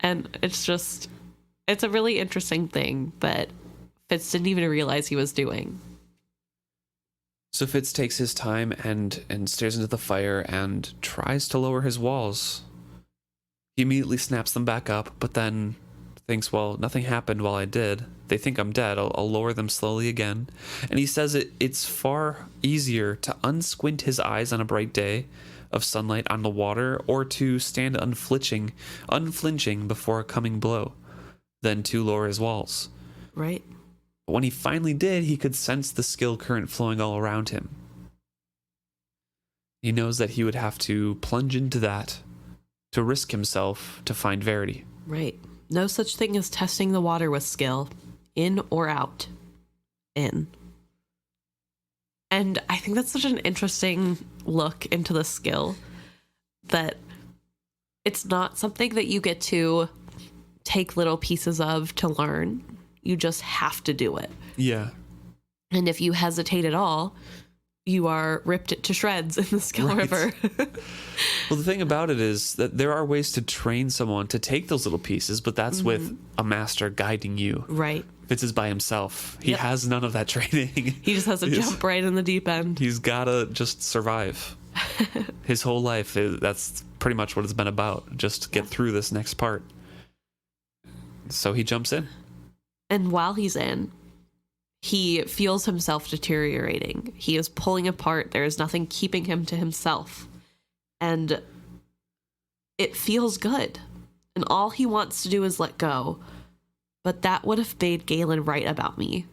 And it's a really interesting thing that Fitz didn't even realize he was doing. So Fitz takes his time and stares into the fire and tries to lower his walls. He immediately snaps them back up, but then thinks, well, nothing happened while I did. They think I'm dead. I'll lower them slowly again. And he says it's far easier to unsquint his eyes on a bright day of sunlight on the water, or to stand unflinching before a coming blow, than to lower his walls. Right. But when he finally did, he could sense the skill current flowing all around him. He knows that he would have to plunge into that to risk himself to find Verity. Right. No such thing as testing the water with skill. In or out. In. And I think that's such an interesting look into the skill, that it's not something that you get to take little pieces of to learn. You just have to do it. Yeah. And if you hesitate at all, you are ripped to shreds in the skill river. Well, the thing about it is that there are ways to train someone to take those little pieces, but that's with a master guiding you. Right. Fitz is by himself. He has none of that training. He just has to jump right in the deep end. He's got to just survive. His whole life, that's pretty much what it's been about. Just get through this next part. So he jumps in. And while he's in, he feels himself deteriorating. He is pulling apart. There is nothing keeping him to himself. And it feels good. And all he wants to do is let go. But that would have made Galen right about me.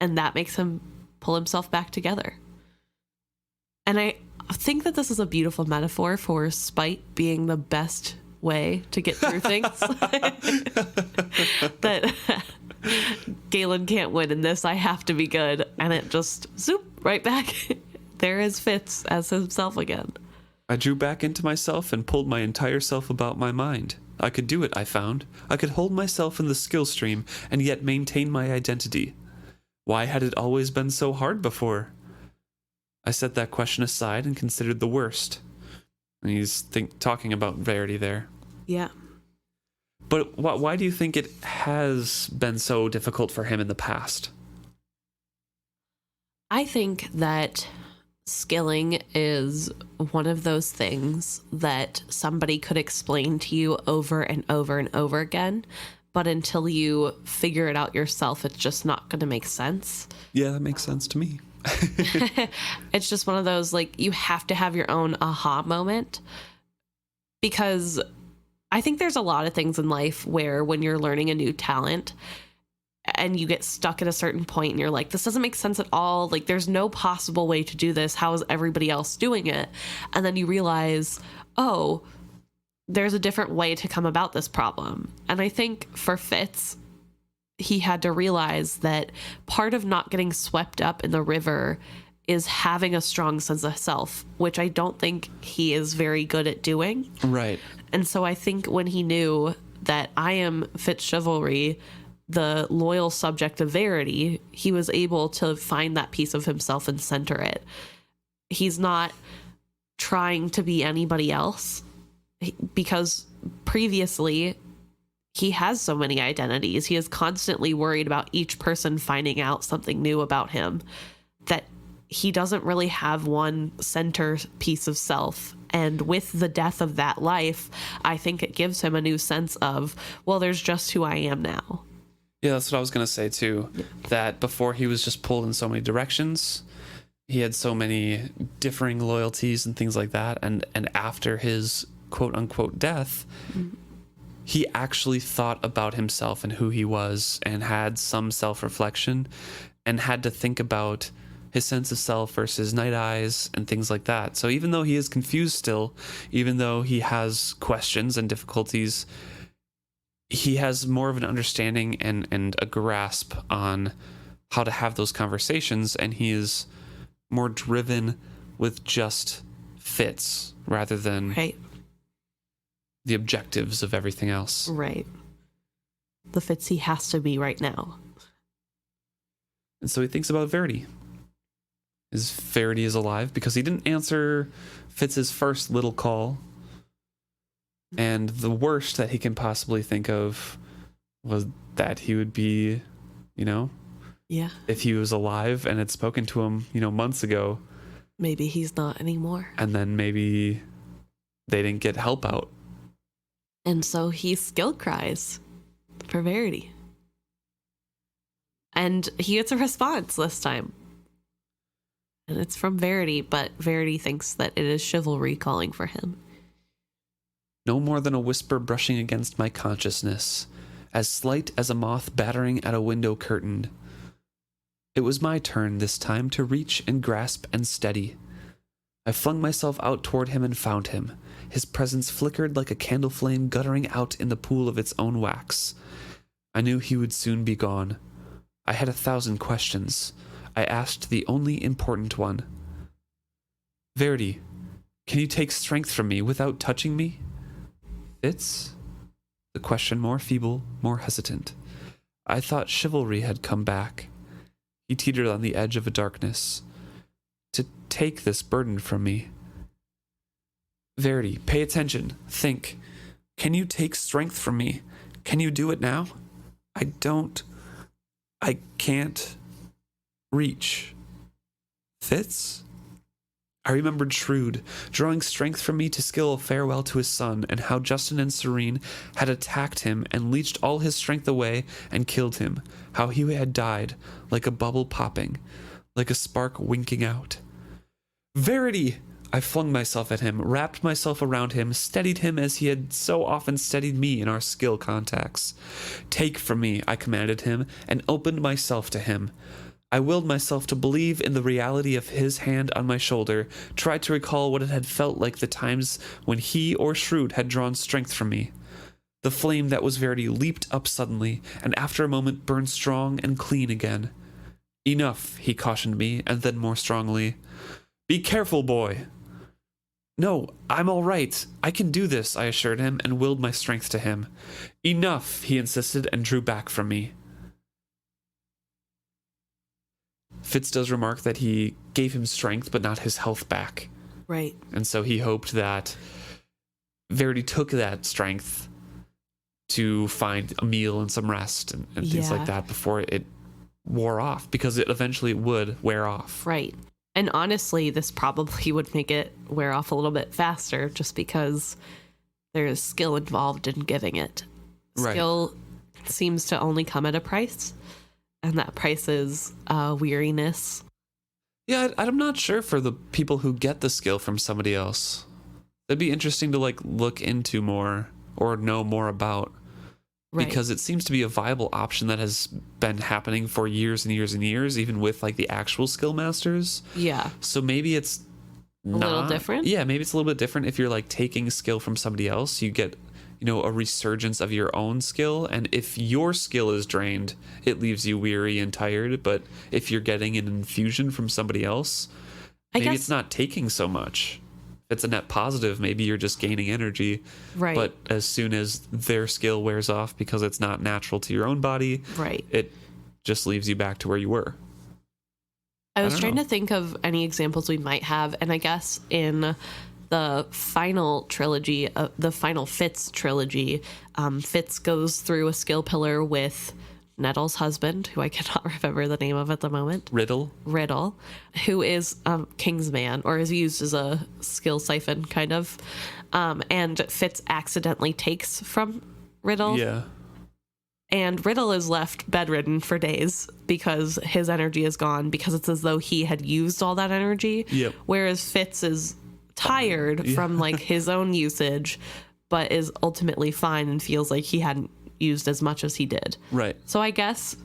And that makes him pull himself back together. And I think that this is a beautiful metaphor for spite being the best way to get through things. That Galen can't win in this. I have to be good. And it just zoop right back. There is Fitz as himself again. I drew back into myself and pulled my entire self about my mind. I could do it, I found. I could hold myself in the skill stream and yet maintain my identity. Why had it always been so hard before? I set that question aside and considered the worst. And he's talking about Verity there. Yeah. But why do you think it has been so difficult for him in the past? I think that skilling is one of those things that somebody could explain to you over and over and over again, but until you figure it out yourself, it's just not going to make sense. Yeah, that makes sense to me. It's just one of those, like, you have to have your own aha moment, because I think there's a lot of things in life where when you're learning a new talent and you get stuck at a certain point and you're like, this doesn't make sense at all. Like, there's no possible way to do this. How is everybody else doing it? And then you realize, oh, there's a different way to come about this problem. And I think for Fitz, he had to realize that part of not getting swept up in the river is having a strong sense of self, which I don't think he is very good at doing. Right. And so I think when he knew that I am Fitz Chivalry, the loyal subject of Verity, he was able to find that piece of himself and center it. He's not trying to be anybody else, because previously he has so many identities. He is constantly worried about each person finding out something new about him, that he doesn't really have one center piece of self. And with the death of that life, I think it gives him a new sense of, well, there's just who I am now. Yeah, that's what I was going to say too. That before he was just pulled in so many directions. He had so many differing loyalties and things like that. And after his quote unquote death, he actually thought about himself and who he was, and had some self-reflection, and had to think about his sense of self versus night eyes and things like that. So even though he is confused still, even though he has questions and difficulties, he has more of an understanding and a grasp on how to have those conversations, and he is more driven with just Fitz rather than the objectives of everything else. Right. The Fitz he has to be right now. And so he thinks about Verity. Is Verity is alive? Because he didn't answer Fitz's first little call. And the worst that he can possibly think of was that he would be, if he was alive and had spoken to him, months ago. Maybe he's not anymore. And then maybe they didn't get help out. And so he skill cries for Verity. And he gets a response this time. And it's from Verity, but Verity thinks that it is chivalry calling for him. No more than a whisper brushing against my consciousness, as slight as a moth battering at a window curtain. It was my turn this time to reach and grasp and steady. I flung myself out toward him and found him. His presence flickered like a candle flame guttering out in the pool of its own wax. I knew he would soon be gone. I had 1,000 questions. I asked the only important one. Verity, can you take strength from me without touching me? Fitz? The question more feeble, more hesitant. I thought chivalry had come back. He teetered on the edge of a darkness. To take this burden from me. Verity, pay attention. Think. Can you take strength from me? Can you do it now? I can't reach. Fitz? I remembered Shrewd, drawing strength from me to skill a farewell to his son, and how Justin and Serene had attacked him and leached all his strength away and killed him, how he had died, like a bubble popping, like a spark winking out. Verity! I flung myself at him, wrapped myself around him, steadied him as he had so often steadied me in our skill contacts. Take from me, I commanded him, and opened myself to him. I willed myself to believe in the reality of his hand on my shoulder, tried to recall what it had felt like the times when he or Shrewd had drawn strength from me. The flame that was Verity leaped up suddenly, and after a moment burned strong and clean again. Enough, he cautioned me, and then more strongly. Be careful, boy. No, I'm all right. I can do this, I assured him, and willed my strength to him. Enough, he insisted, and drew back from me. Fitz does remark that he gave him strength, but not his health back. Right. And so he hoped that Verity took that strength to find a meal and some rest and things like that before it wore off, because it eventually would wear off. Right. And honestly, this probably would make it wear off a little bit faster just because there's skill involved in giving it. Skill seems to only come at a price, and that price is weariness. Yeah, I'm not sure for the people who get the skill from somebody else. It'd be interesting to look into more or know more about. Right. Because it seems to be a viable option that has been happening for years and years and years, even with the actual skill masters. Yeah. So maybe it's a little different. Yeah, maybe it's a little bit different. If you're taking skill from somebody else, you get a resurgence of your own skill, and if your skill is drained, it leaves you weary and tired. But if you're getting an infusion from somebody else, maybe it's not taking so much. It's a net positive. Maybe you're just gaining energy, right? But as soon as their skill wears off because it's not natural to your own body, right, it just leaves you back to where you were. I was trying to think of any examples we might have, and I guess in the final trilogy, the final Fitz trilogy, Fitz goes through a skill pillar with Nettle's husband, who I cannot remember the name of at the moment. Riddle, who is Kingsman, or is used as a skill siphon, kind of. And Fitz accidentally takes from Riddle. Yeah. And Riddle is left bedridden for days because his energy is gone, because it's as though he had used all that energy. Yep. Whereas Fitz is tired from his own usage, but is ultimately fine and feels like he hadn't used as much as he did. Right. So I guess,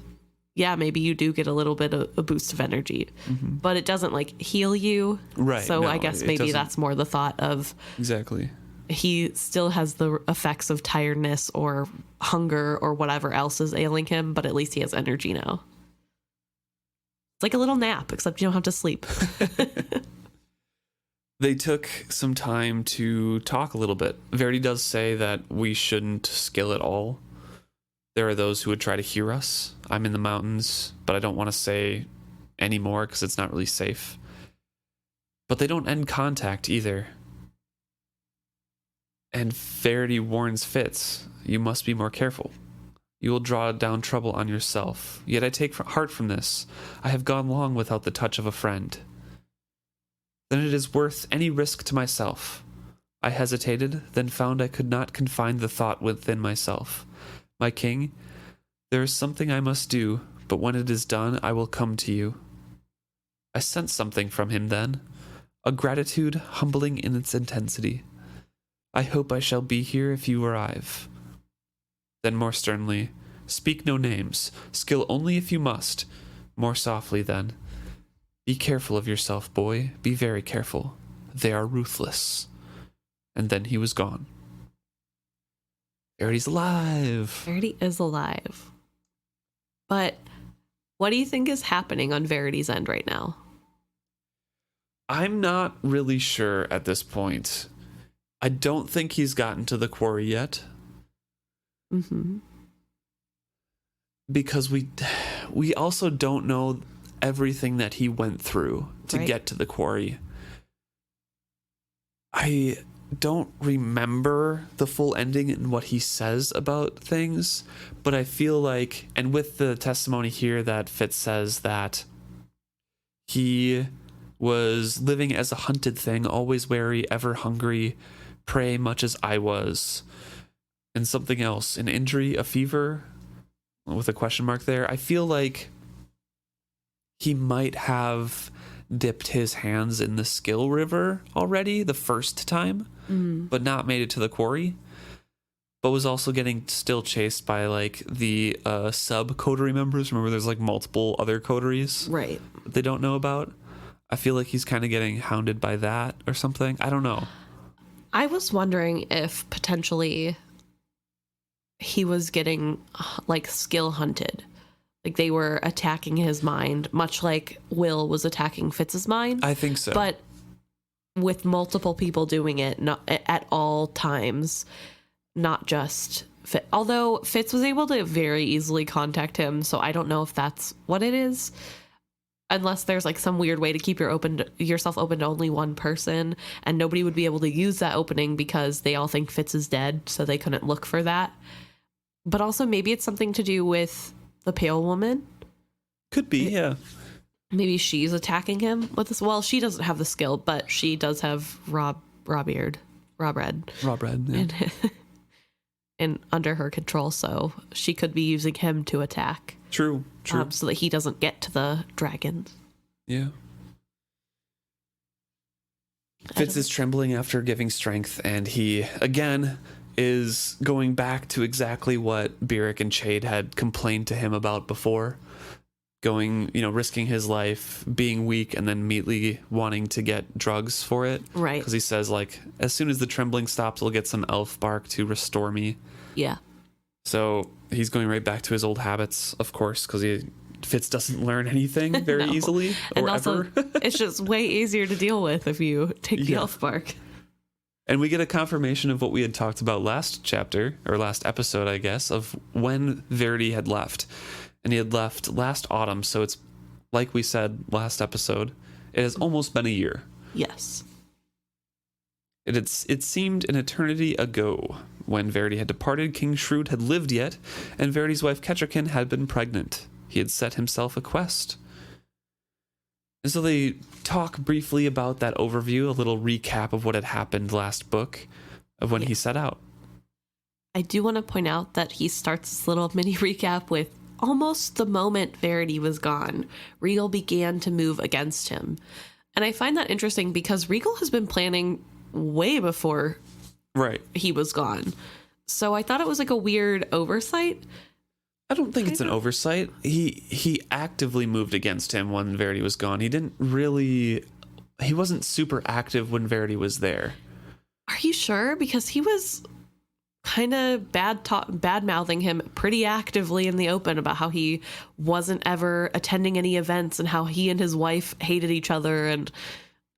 yeah, maybe you do get a little bit of a boost of energy, but it doesn't like heal you. Right. So no, I guess maybe that's more the thought of exactly. He still has the effects of tiredness or hunger or whatever else is ailing him, but at least he has energy now. It's like a little nap, except you don't have to sleep. They took some time to talk a little bit. Verity does say that we shouldn't skill at all. There are those who would try to hear us. I'm in the mountains, but I don't want to say any more because it's not really safe. But they don't end contact either. And Verity warns Fitz, you must be more careful. You will draw down trouble on yourself. Yet I take heart from this. I have gone long without the touch of a friend. Then it is worth any risk to myself. I hesitated, then found I could not confine the thought within myself. My king, there is something I must do, but when it is done, I will come to you. I sensed something from him then, a gratitude humbling in its intensity. I hope I shall be here if you arrive. Then more sternly, speak no names, skill only if you must. More softly then, be careful of yourself, boy, be very careful. They are ruthless. And then he was gone. Verity's alive. Verity is alive. But what do you think is happening on Verity's end right now? I'm not really sure at this point. I don't think he's gotten to the quarry yet. Because we also don't know everything that he went through to get to the quarry. I don't remember the full ending and what he says about things, but I feel like, and with the testimony here that Fitz says that he was living as a hunted thing, always wary, ever hungry, prey much as I was, and something else, an injury, a fever, with a question mark there. I feel like he might have dipped his hands in the skill river already the first time, but not made it to the quarry, but was also getting still chased by like the sub coterie members. Remember, there's like multiple other coteries Right. that they don't know about. I feel like he's kind of getting hounded by that or something. I don't know. I was wondering if potentially he was getting like skill hunted. Like they were attacking his mind, much like Will was attacking Fitz's mind. I think so. But with multiple people doing it not at all times, not just Fitz. Although Fitz was able to very easily contact him, so I don't know if that's what it is. Unless there's like some weird way to keep yourself open to only one person, and nobody would be able to use that opening because they all think Fitz is dead, so they couldn't look for that. But also maybe it's something to do with the pale woman. Could be, yeah. Maybe she's attacking him with this. Well, she doesn't have the skill, but she does have Rob Red. Yeah. And under her control, so she could be using him to attack. True. So that he doesn't get to the dragons. Yeah. Fitz is trembling after giving strength, and he, again, is going back to exactly what Burrich and Chade had complained to him about before. Going, risking his life, being weak, and then immediately wanting to get drugs for it. Right. Because he says, like, as soon as the trembling stops, I'll get some elf bark to restore me. Yeah. So he's going right back to his old habits, of course, because Fitz doesn't learn anything very easily. And or also, ever. it's just way easier to deal with if you take the elf bark. And we get a confirmation of what we had talked about last chapter, or last episode, I guess, of when Verity had left. And he had left last autumn, so it's, like we said last episode, it has almost been a year. Yes. It seemed an eternity ago when Verity had departed. King Shrewd had lived yet, and Verity's wife Ketcherkin had been pregnant. He had set himself a quest. And so they talk briefly about that overview, a little recap of what had happened last book, of when he set out. I do want to point out that he starts this little mini recap with almost the moment Verity was gone, Regal began to move against him. And I find that interesting because Regal has been planning way before he was gone. So I thought it was like a weird oversight. I don't think it's an oversight. He actively moved against him when Verity was gone. He wasn't super active when Verity was there. Are you sure? Because he was kind of bad mouthing him pretty actively in the open about how he wasn't ever attending any events and how he and his wife hated each other. And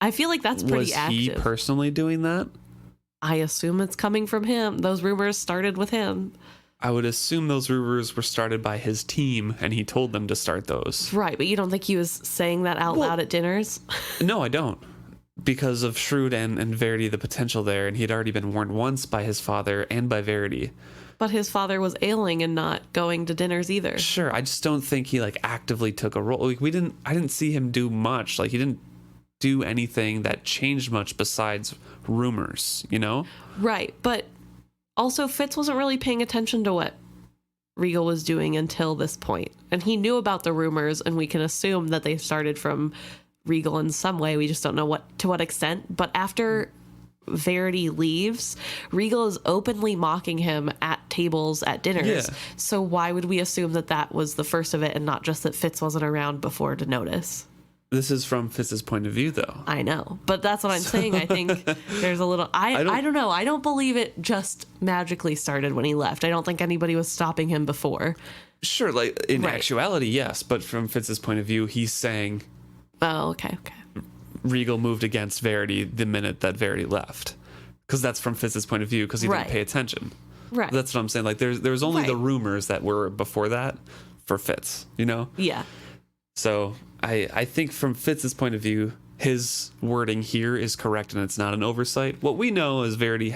I feel like that's pretty active. Was he personally doing that? I assume it's coming from him. Those rumors started with him. I would assume those rumors were started by his team and he told them to start those. Right, but you don't think he was saying that out loud at dinners? No, I don't. Because of Shrewd and Verity, the potential there, and he had already been warned once by his father and by Verity. But his father was ailing and not going to dinners either. Sure, I just don't think he actively took a role. I didn't see him do much. He didn't do anything that changed much besides rumors, you know? Right, but also Fitz wasn't really paying attention to what Regal was doing until this point. And he knew about the rumors, and we can assume that they started from Regal in some way. We just don't know to what extent. But after Verity leaves, Regal is openly mocking him at tables at dinners. Yeah. So why would we assume that was the first of it and not just that Fitz wasn't around before to notice? This is from Fitz's point of view, though. I know, but that's what I'm saying. I think there's a little... I don't know. I don't believe it just magically started when he left. I don't think anybody was stopping him before. Sure, in actuality, yes. But from Fitz's point of view, he's saying... Oh, okay. Regal moved against Verity the minute that Verity left. Because that's from Fitz's point of view, because he didn't pay attention. Right. That's what I'm saying. There's only the rumors that were before that for Fitz, you know? Yeah. So I think from Fitz's point of view, his wording here is correct and it's not an oversight. What we know is Regal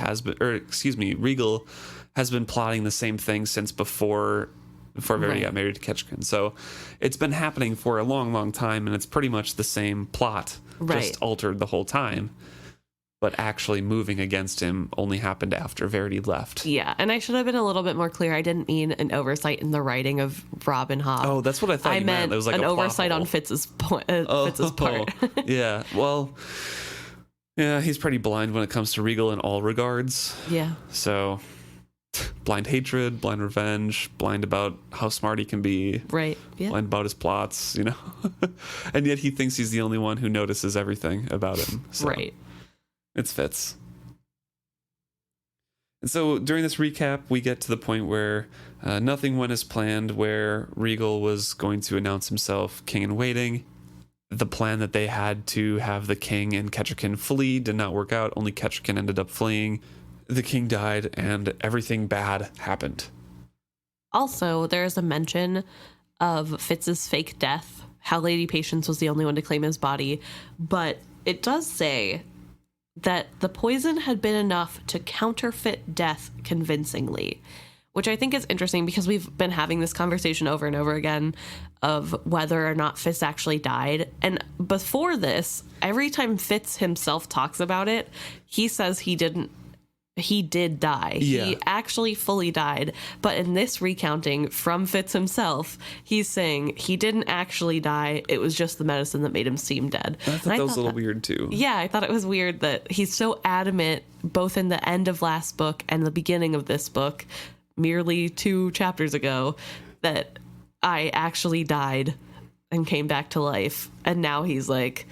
has been plotting the same thing since before Verity got married to Ketchkin. So it's been happening for a long, long time, and it's pretty much the same plot, just altered the whole time. But actually moving against him only happened after Verity left. Yeah, and I should have been a little bit more clear. I didn't mean an oversight in the writing of Robb and Hobb. Oh, that's what I thought you meant. It was an oversight on Fitz's part. Yeah, well, yeah, he's pretty blind when it comes to Regal in all regards. Yeah. So... blind hatred, blind revenge, blind about how smart he can be. Right. Yeah. Blind about his plots, you know. And yet he thinks he's the only one who notices everything about him. So right. It's Fitz. And so during this recap, we get to the point where nothing went as planned, where Regal was going to announce himself king in waiting. The plan that they had to have the king and Ketchkin flee did not work out. Only Ketchkin ended up fleeing. The king died and everything bad happened. Also, there's a mention of Fitz's fake death, how Lady Patience was the only one to claim his body, but it does say that the poison had been enough to counterfeit death convincingly, which I think is interesting because we've been having this conversation over and over again of whether or not Fitz actually died. And before this, every time Fitz himself talks about it, he says he did die. Yeah. He actually fully died. But in this recounting from Fitz himself, he's saying he didn't actually die. It was just the medicine that made him seem dead. I thought that was a little weird too. Yeah, I thought it was weird that he's so adamant both in the end of last book and the beginning of this book, merely 2 chapters ago, that I actually died and came back to life. And now he's like,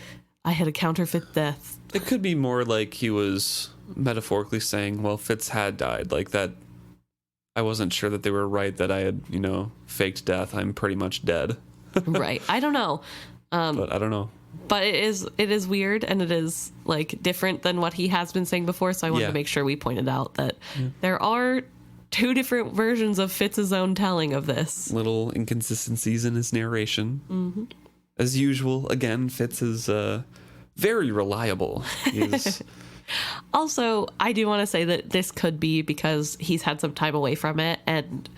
I had a counterfeit death. It could be more like he was metaphorically saying, well, Fitz had died, like that. I wasn't sure that they were right that I had, faked death. I'm pretty much dead. Right. I don't know. But I don't know. But it is weird, and it is different than what he has been saying before. So I wanted to make sure we pointed out that there are 2 different versions of Fitz's own telling of this. Little inconsistencies in his narration. Mm-hmm. As usual, again, Fitz is very reliable. He's Also, I do want to say that this could be because he's had some time away from it and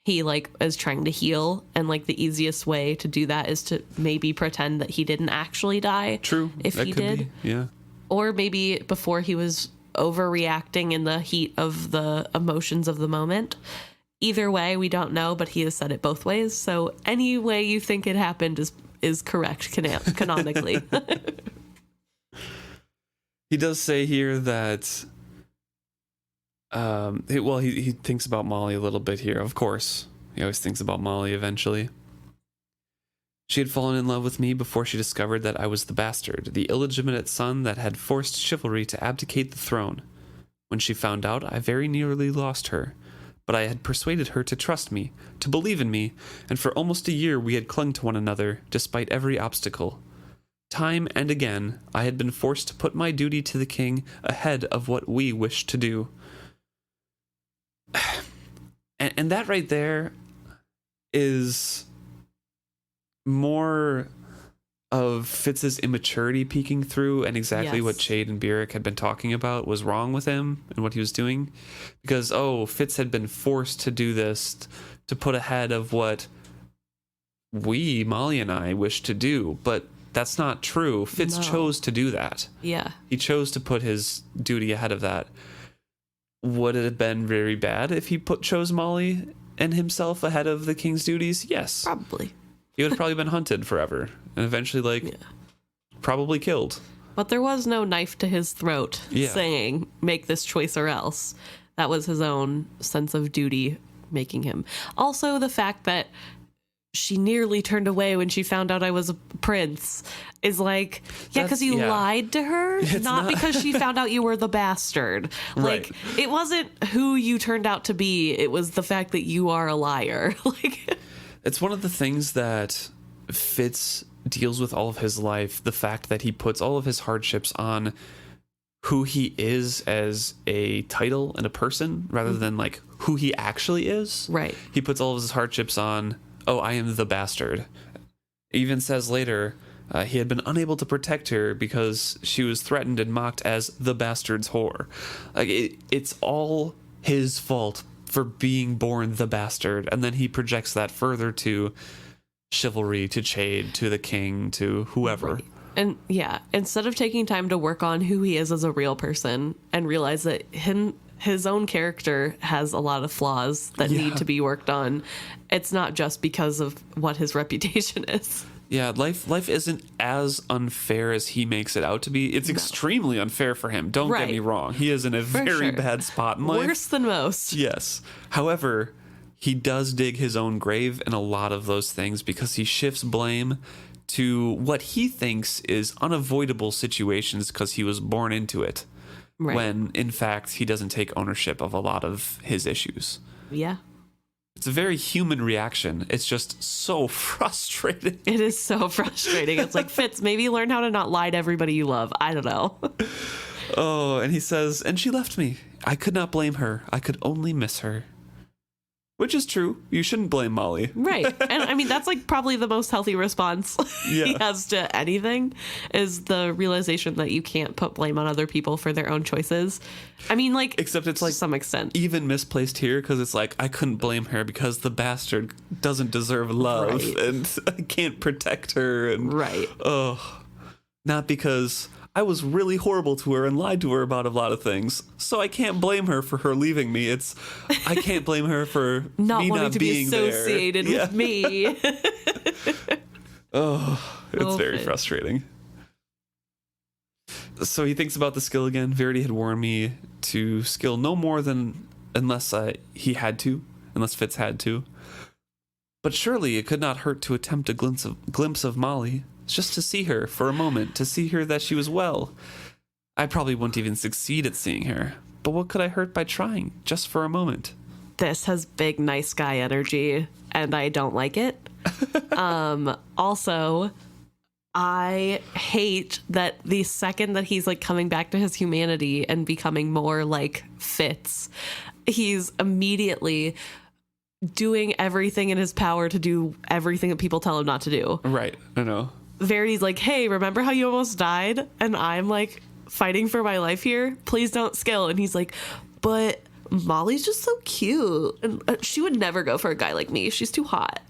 he is trying to heal, and the easiest way to do that is to maybe pretend that he didn't actually die. True. If that he could did. Be. Yeah. Or maybe before he was overreacting in the heat of the emotions of the moment. Either way, we don't know, but he has said it both ways. So any way you think it happened is correct canonically. He does say here that, he thinks about Molly a little bit here, of course. He always thinks about Molly eventually. She had fallen in love with me before she discovered that I was the bastard, the illegitimate son that had forced chivalry to abdicate the throne. When she found out, I very nearly lost her, but I had persuaded her to trust me, to believe in me, and for almost a year we had clung to one another, despite every obstacle. Time and again, I had been forced to put my duty to the king ahead of what we wished to do. And that right there is more of Fitz's immaturity peeking through, and exactly what Chade and Burrich had been talking about was wrong with him and what he was doing. Because, Fitz had been forced to do this to put ahead of what Molly and I, wish to do. But that's not true. Fitz chose to do that. Yeah. He chose to put his duty ahead of that. Would it have been very bad if he chose Molly and himself ahead of the king's duties? Yes. Probably. He would have probably been hunted forever and eventually, probably killed. But there was no knife to his throat saying, make this choice or else. That was his own sense of duty making him. Also, the fact that she nearly turned away when she found out I was a prince is like, because you lied to her, not because she found out you were the bastard. Right. Like, it wasn't who you turned out to be. It was the fact that you are a liar. Like, it's one of the things that Fitz deals with all of his life, the fact that he puts all of his hardships on who he is as a title and a person rather than like who he actually is. Right. He puts all of his hardships on, I am the bastard. Even says later, he had been unable to protect her because she was threatened and mocked as the bastard's whore. Like it's all his fault for being born the bastard, and then he projects that further to chivalry, to Chade, to the king, to whoever. Right. And instead of taking time to work on who he is as a real person and realize that his own character has a lot of flaws that need to be worked on, it's not just because of what his reputation is. Yeah, life isn't as unfair as he makes it out to be. It's extremely unfair for him. Don't get me wrong. He is in a very bad spot in life. Worse than most. Yes. However, he does dig his own grave in a lot of those things because he shifts blame to what he thinks is unavoidable situations because he was born into it. Right. When, in fact, he doesn't take ownership of a lot of his issues. Yeah. It's a very human reaction. It's just so frustrating. It is so frustrating. It's like, Fitz, maybe learn how to not lie to everybody you love. I don't know. And he says, and she left me. I could not blame her. I could only miss her. Which is true. You shouldn't blame Molly. Right. And I mean, that's like probably the most healthy response he has to anything, is the realization that you can't put blame on other people for their own choices. I mean, like, except it's like to some extent even misplaced here, because it's like, I couldn't blame her because the bastard doesn't deserve love and I can't protect her. And not because I was really horrible to her and lied to her about a lot of things. So I can't blame her for her leaving me. I can't blame her for not me wanting not to being be associated with me. It's very frustrating. So he thinks about the skill again. Verity had warned me to skill no more than unless Fitz had to. But surely it could not hurt to attempt a glimpse of Molly. Just to see her for a moment, to see her that she was well. I probably wouldn't even succeed at seeing her, but what could I hurt by trying, just for a moment? This has big nice guy energy, and I don't like it. Also, I hate that the second that he's like coming back to his humanity and becoming more like Fitz, he's immediately doing everything in his power to do everything that people tell him not to do. Right, I know. Verity's like, hey, remember how you almost died? And I'm like fighting for my life here. Please don't skill. And he's like, but Molly's just so cute. And she would never go for a guy like me. She's too hot.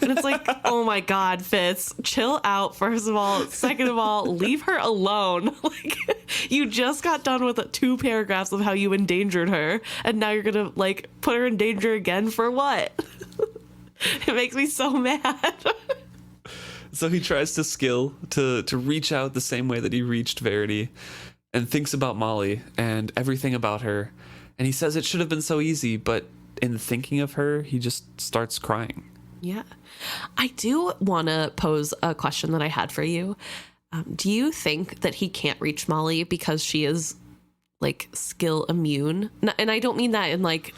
And it's like, oh my God, Fitz, chill out, first of all. Second of all, leave her alone. Like, you just got done with 2 paragraphs of how you endangered her. And now you're going to like put her in danger again for what? It makes me so mad. So he tries to skill to reach out the same way that he reached Verity, and thinks about Molly and everything about her. And he says it should have been so easy, but in thinking of her, he just starts crying. Yeah. I do want to pose a question that I had for you. Do you think that he can't reach Molly because she is like skill immune? And I don't mean that in like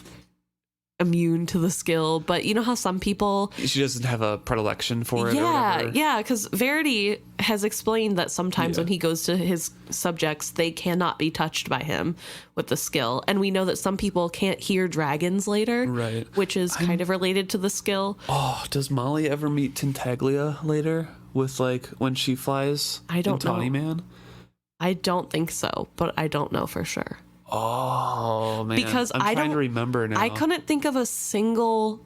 immune to the skill, but you know how some people, she doesn't have a predilection for it. Yeah, because Verity has explained that sometimes when he goes to his subjects, they cannot be touched by him with the skill, and we know that some people can't hear dragons later, right? Which is kind of related to the skill. Oh, does Molly ever meet Tintaglia later with like when she flies? I don't know. Tawny Man. I don't think so, but I don't know for sure. Oh man, because I'm trying to remember now. I couldn't think of a single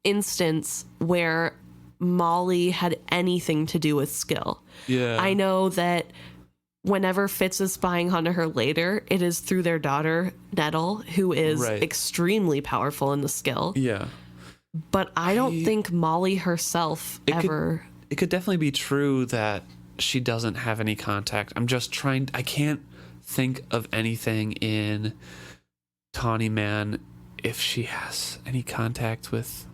instance where Molly had anything to do with skill. Yeah, I know that whenever Fitz is spying onto her later, it is through their daughter Nettle, who is extremely powerful in the skill. Yeah, but I don't think Molly herself ever. It could definitely be true that she doesn't have any contact. I'm just trying. I can't think of anything in Tawny Man if she has any contact with.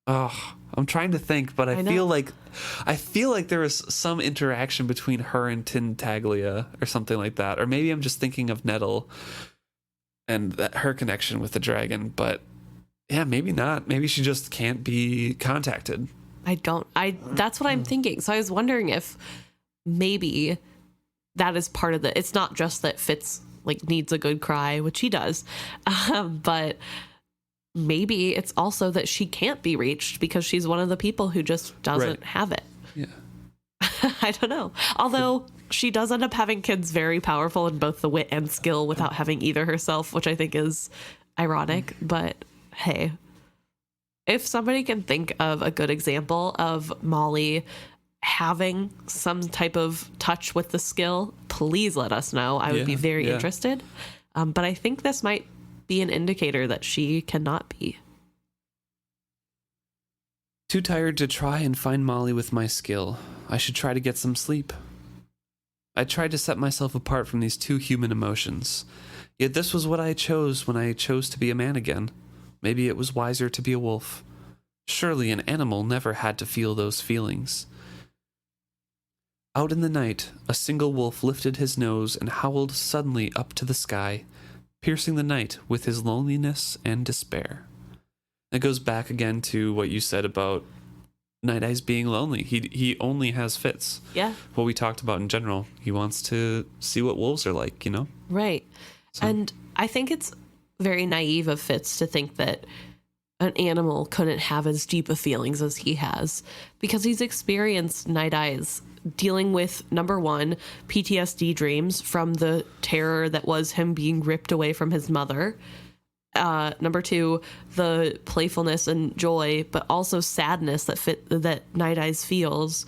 Oh, I'm trying to think, but I feel like there is some interaction between her and Tintaglia or something like that, or maybe I'm just thinking of Nettle and her connection with the dragon. But yeah, maybe not. Maybe she just can't be contacted. That's what I'm thinking. So I was wondering if maybe that is part of it's not just that Fitz like needs a good cry, which he does, but maybe it's also that she can't be reached because she's one of the people who just doesn't have it. Yeah. I don't know. Although she does end up having kids very powerful in both the wit and skill without having either herself, which I think is ironic, but hey, if somebody can think of a good example of Molly having some type of touch with the skill, please let us know. I would be very interested. But I think this might be an indicator that she cannot be. Too tired to try and find Molly with my skill. I should try to get some sleep. I tried to set myself apart from these two human emotions. Yet this was what I chose when I chose to be a man again. Maybe it was wiser to be a wolf. Surely an animal never had to feel those feelings. Out in the night, a single wolf lifted his nose and howled suddenly up to the sky, piercing the night with his loneliness and despair. It goes back again to what you said about Night Eyes being lonely. He only has Fitz. Yeah. What we talked about in general. He wants to see what wolves are like, you know? Right. So. And I think it's very naive of Fitz to think that an animal couldn't have as deep of feelings as he has, because he's experienced Night Eyes dealing with, number one, PTSD dreams from the terror that was him being ripped away from his mother. Number two, the playfulness and joy, but also sadness that Night Eyes feels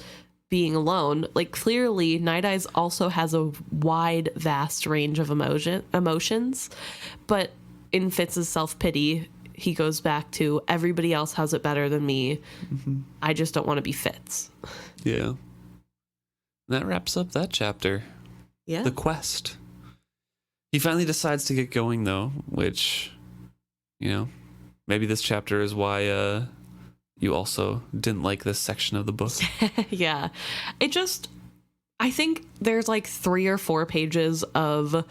being alone. Like, clearly, Night Eyes also has a wide, vast range of emotions, but in Fitz's self-pity, he goes back to everybody else has it better than me. Mm-hmm. I just don't want to be Fitz. Yeah. That wraps up that chapter. Yeah. The quest. He finally decides to get going, though, which, you know, maybe this chapter is why you also didn't like this section of the book. Yeah. I think there's like 3 or 4 pages of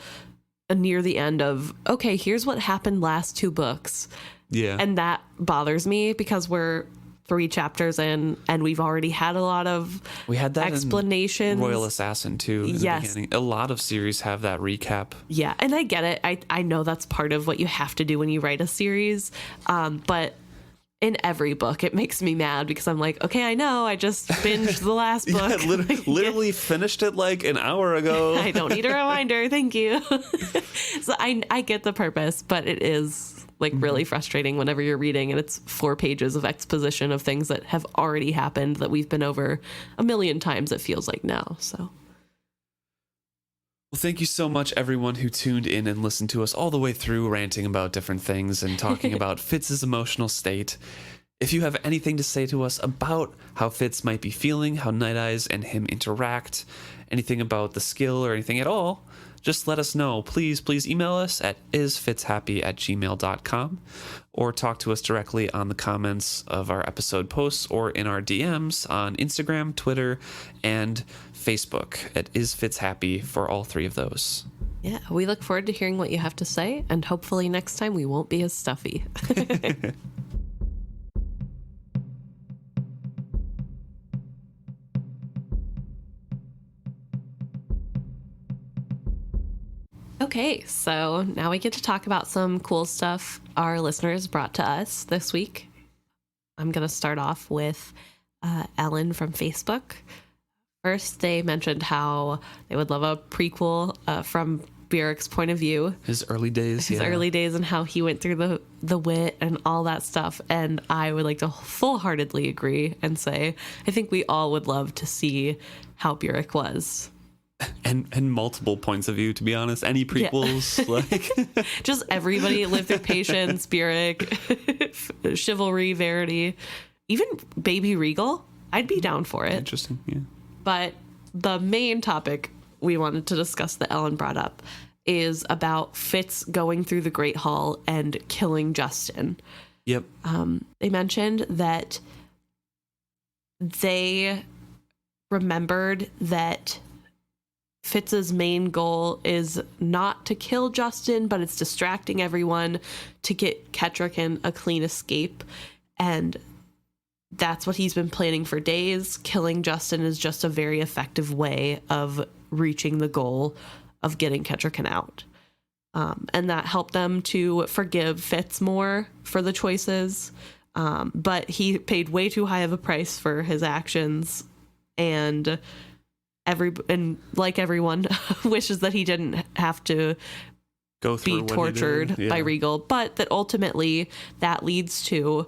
near the end of, okay, here's what happened last 2 books. Yeah. And that bothers me because we're 3 chapters in and we've already had a lot of explanations. In Royal Assassin too. In the beginning. A lot of series have that recap. Yeah, and I get it. I know that's part of what you have to do when you write a series. But in every book, it makes me mad because I'm like, okay, I know, I just binged the last book. Yeah, literally finished it like an hour ago. I don't need a reminder. Thank you. So I get the purpose, but it is like really frustrating whenever you're reading and it's 4 pages of exposition of things that have already happened that we've been over a million times, it feels like now. So. Well, thank you so much, everyone who tuned in and listened to us all the way through, ranting about different things and talking about Fitz's emotional state. If you have anything to say to us about how Fitz might be feeling, how Night Eyes and him interact, anything about the skill or anything at all, just let us know. Please email us at isfitzhappy@gmail.com or talk to us directly on the comments of our episode posts or in our DMs on Instagram, Twitter, and Facebook at isfitzhappy for all three of those. Yeah, we look forward to hearing what you have to say, and hopefully next time we won't be as stuffy. Okay, so now we get to talk about some cool stuff our listeners brought to us this week. I'm going to start off with Ellen from Facebook. First, they mentioned how they would love a prequel from Burrich's point of view. His early days, early days and how he went through the wit and all that stuff. And I would like to full-heartedly agree and say I think we all would love to see how Burrich was. And multiple points of view, to be honest. Any prequels, yeah. like just everybody lived through Patience, Burrich, Chivalry, Verity, even Baby Regal. I'd be down for it. Interesting, yeah. But the main topic we wanted to discuss that Ellen brought up is about Fitz going through the Great Hall and killing Justin. Yep. They mentioned that they remembered that Fitz's main goal is not to kill Justin, but it's distracting everyone to get Kettricken a clean escape. And that's what he's been planning for days. Killing Justin is just a very effective way of reaching the goal of getting Kettricken out. And that helped them to forgive Fitz more for the choices. But he paid way too high of a price for his actions. And like everyone wishes that he didn't have to go through be tortured by Regal, but that ultimately that leads to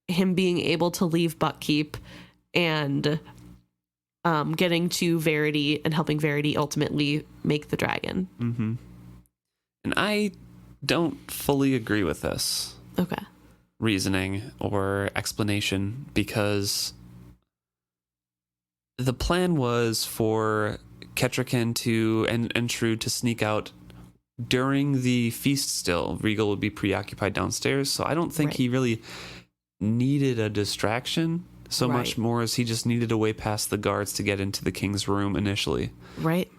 him being able to leave Buckkeep and getting to Verity and helping Verity ultimately make the dragon. Mm-hmm. And I don't fully agree with this reasoning or explanation, because the plan was for Kettricken and Trude to sneak out during the feast still. Regal would be preoccupied downstairs, so I don't think he really needed a distraction so much more as he just needed a way past the guards to get into the king's room initially. Right.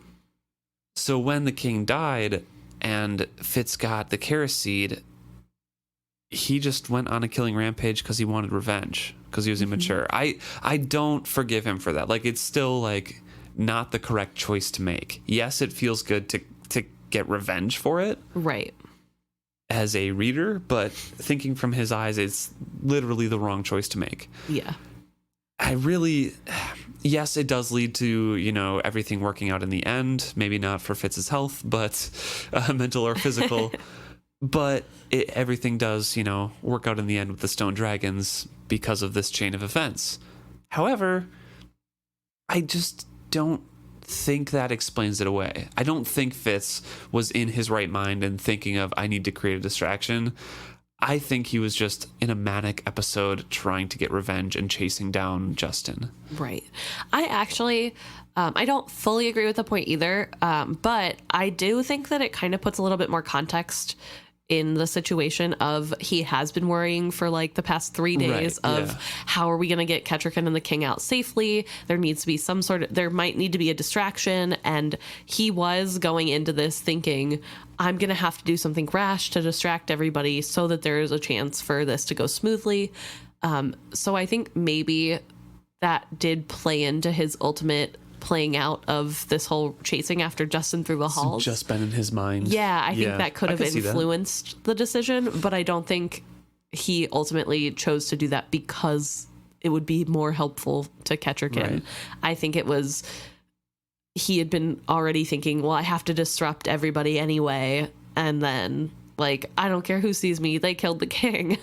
So when the king died and Fitz got the Karaseed, he just went on a killing rampage because he wanted revenge, because he was immature. I don't forgive him for that. Like, it's still like not the correct choice to make. Yes, it feels good to get revenge for it. Right. As a reader, but thinking from his eyes, it's literally the wrong choice to make. Yeah. Yes, it does lead to, everything working out in the end. Maybe not for Fitz's health, but mental or physical. But everything does, work out in the end with the stone dragons because of this chain of events. However, I just don't think that explains it away. I don't think Fitz was in his right mind and thinking of, I need to create a distraction. I think he was just in a manic episode trying to get revenge and chasing down Justin. Right. I actually, I don't fully agree with the point either, but I do think that it kind of puts a little bit more context in the situation of he has been worrying for like the past 3 days how are we going to get Kettricken and the king out safely? There needs to be there might need to be a distraction. And he was going into this thinking, I'm going to have to do something rash to distract everybody so that there is a chance for this to go smoothly. So I think maybe that did play into his ultimate playing out of this whole chasing after Justin through the halls. It's just been in his mind. Yeah, I think that could have influenced the decision, but I don't think he ultimately chose to do that because it would be more helpful to Kettricken. Right. I think it was, he had been already thinking, well, I have to disrupt everybody anyway, and then, like, I don't care who sees me, they killed the king.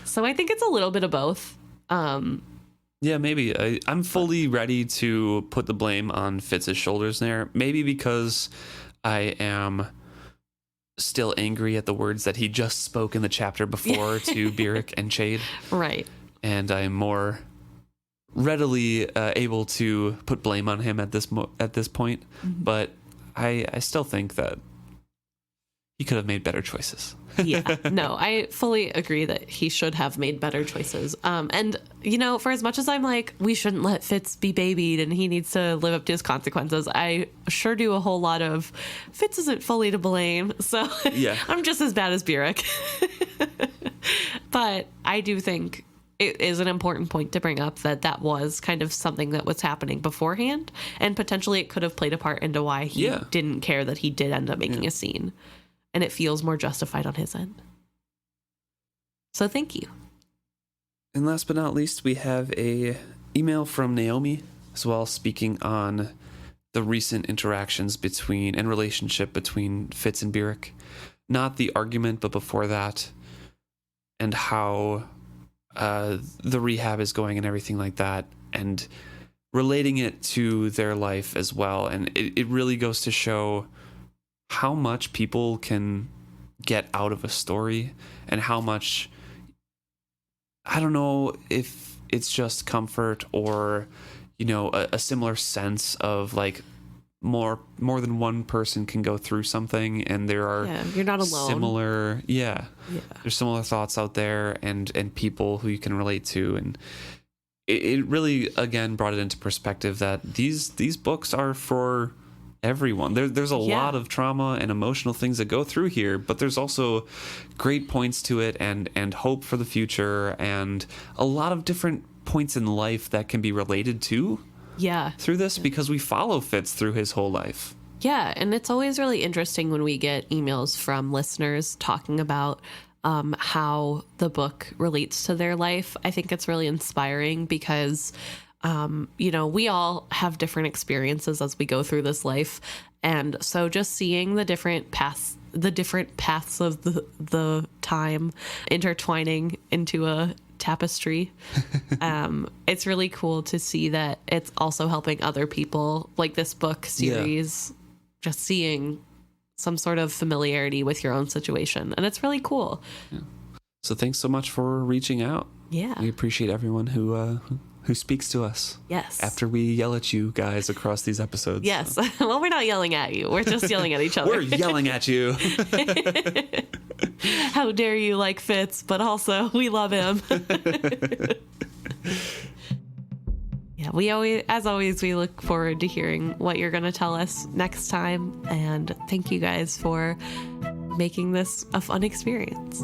So I think it's a little bit of both. Yeah, maybe. I'm fully ready to put the blame on Fitz's shoulders there. Maybe because I am still angry at the words that he just spoke in the chapter before to Burrich and Chade. Right. And I'm more readily able to put blame on him at this point. Mm-hmm. But I still think that he could have made better choices. Yeah, no, I fully agree that he should have made better choices. And, for as much as I'm like, we shouldn't let Fitz be babied and he needs to live up to his consequences, I sure do a whole lot of Fitz isn't fully to blame. So yeah. I'm just as bad as Burrich. But I do think it is an important point to bring up that was kind of something that was happening beforehand. And potentially it could have played a part into why he didn't care that he did end up making a scene. And it feels more justified on his end. So thank you. And last but not least, we have a email from Naomi as well, speaking on the recent interactions and relationship between Fitz and Burrich. Not the argument, but before that, and how the rehab is going and everything like that, and relating it to their life as well. And it really goes to show how much people can get out of a story, and how much, I don't know if it's just comfort or, a similar sense of like more than one person can go through something, and there are you're not alone. Similar, there's similar thoughts out there and people who you can relate to, and it really again brought it into perspective that these books are for everyone. There's a lot of trauma and emotional things that go through here, but there's also great points to it and hope for the future, and a lot of different points in life that can be related to through this, because we follow Fitz through his whole life. Yeah, and it's always really interesting when we get emails from listeners talking about how the book relates to their life. I think it's really inspiring because we all have different experiences as we go through this life. And so just seeing the different paths of the time intertwining into a tapestry, it's really cool to see that it's also helping other people, like this book series, just seeing some sort of familiarity with your own situation. And it's really cool. Yeah. So thanks so much for reaching out. Yeah. We appreciate everyone who speaks to us. Yes. After we yell at you guys across these episodes. Yes. So. Well, we're not yelling at you. We're just yelling at each other. We're yelling at you. How dare you like Fitz, but also we love him. Yeah, as always, we look forward to hearing what you're going to tell us next time. And thank you guys for making this a fun experience.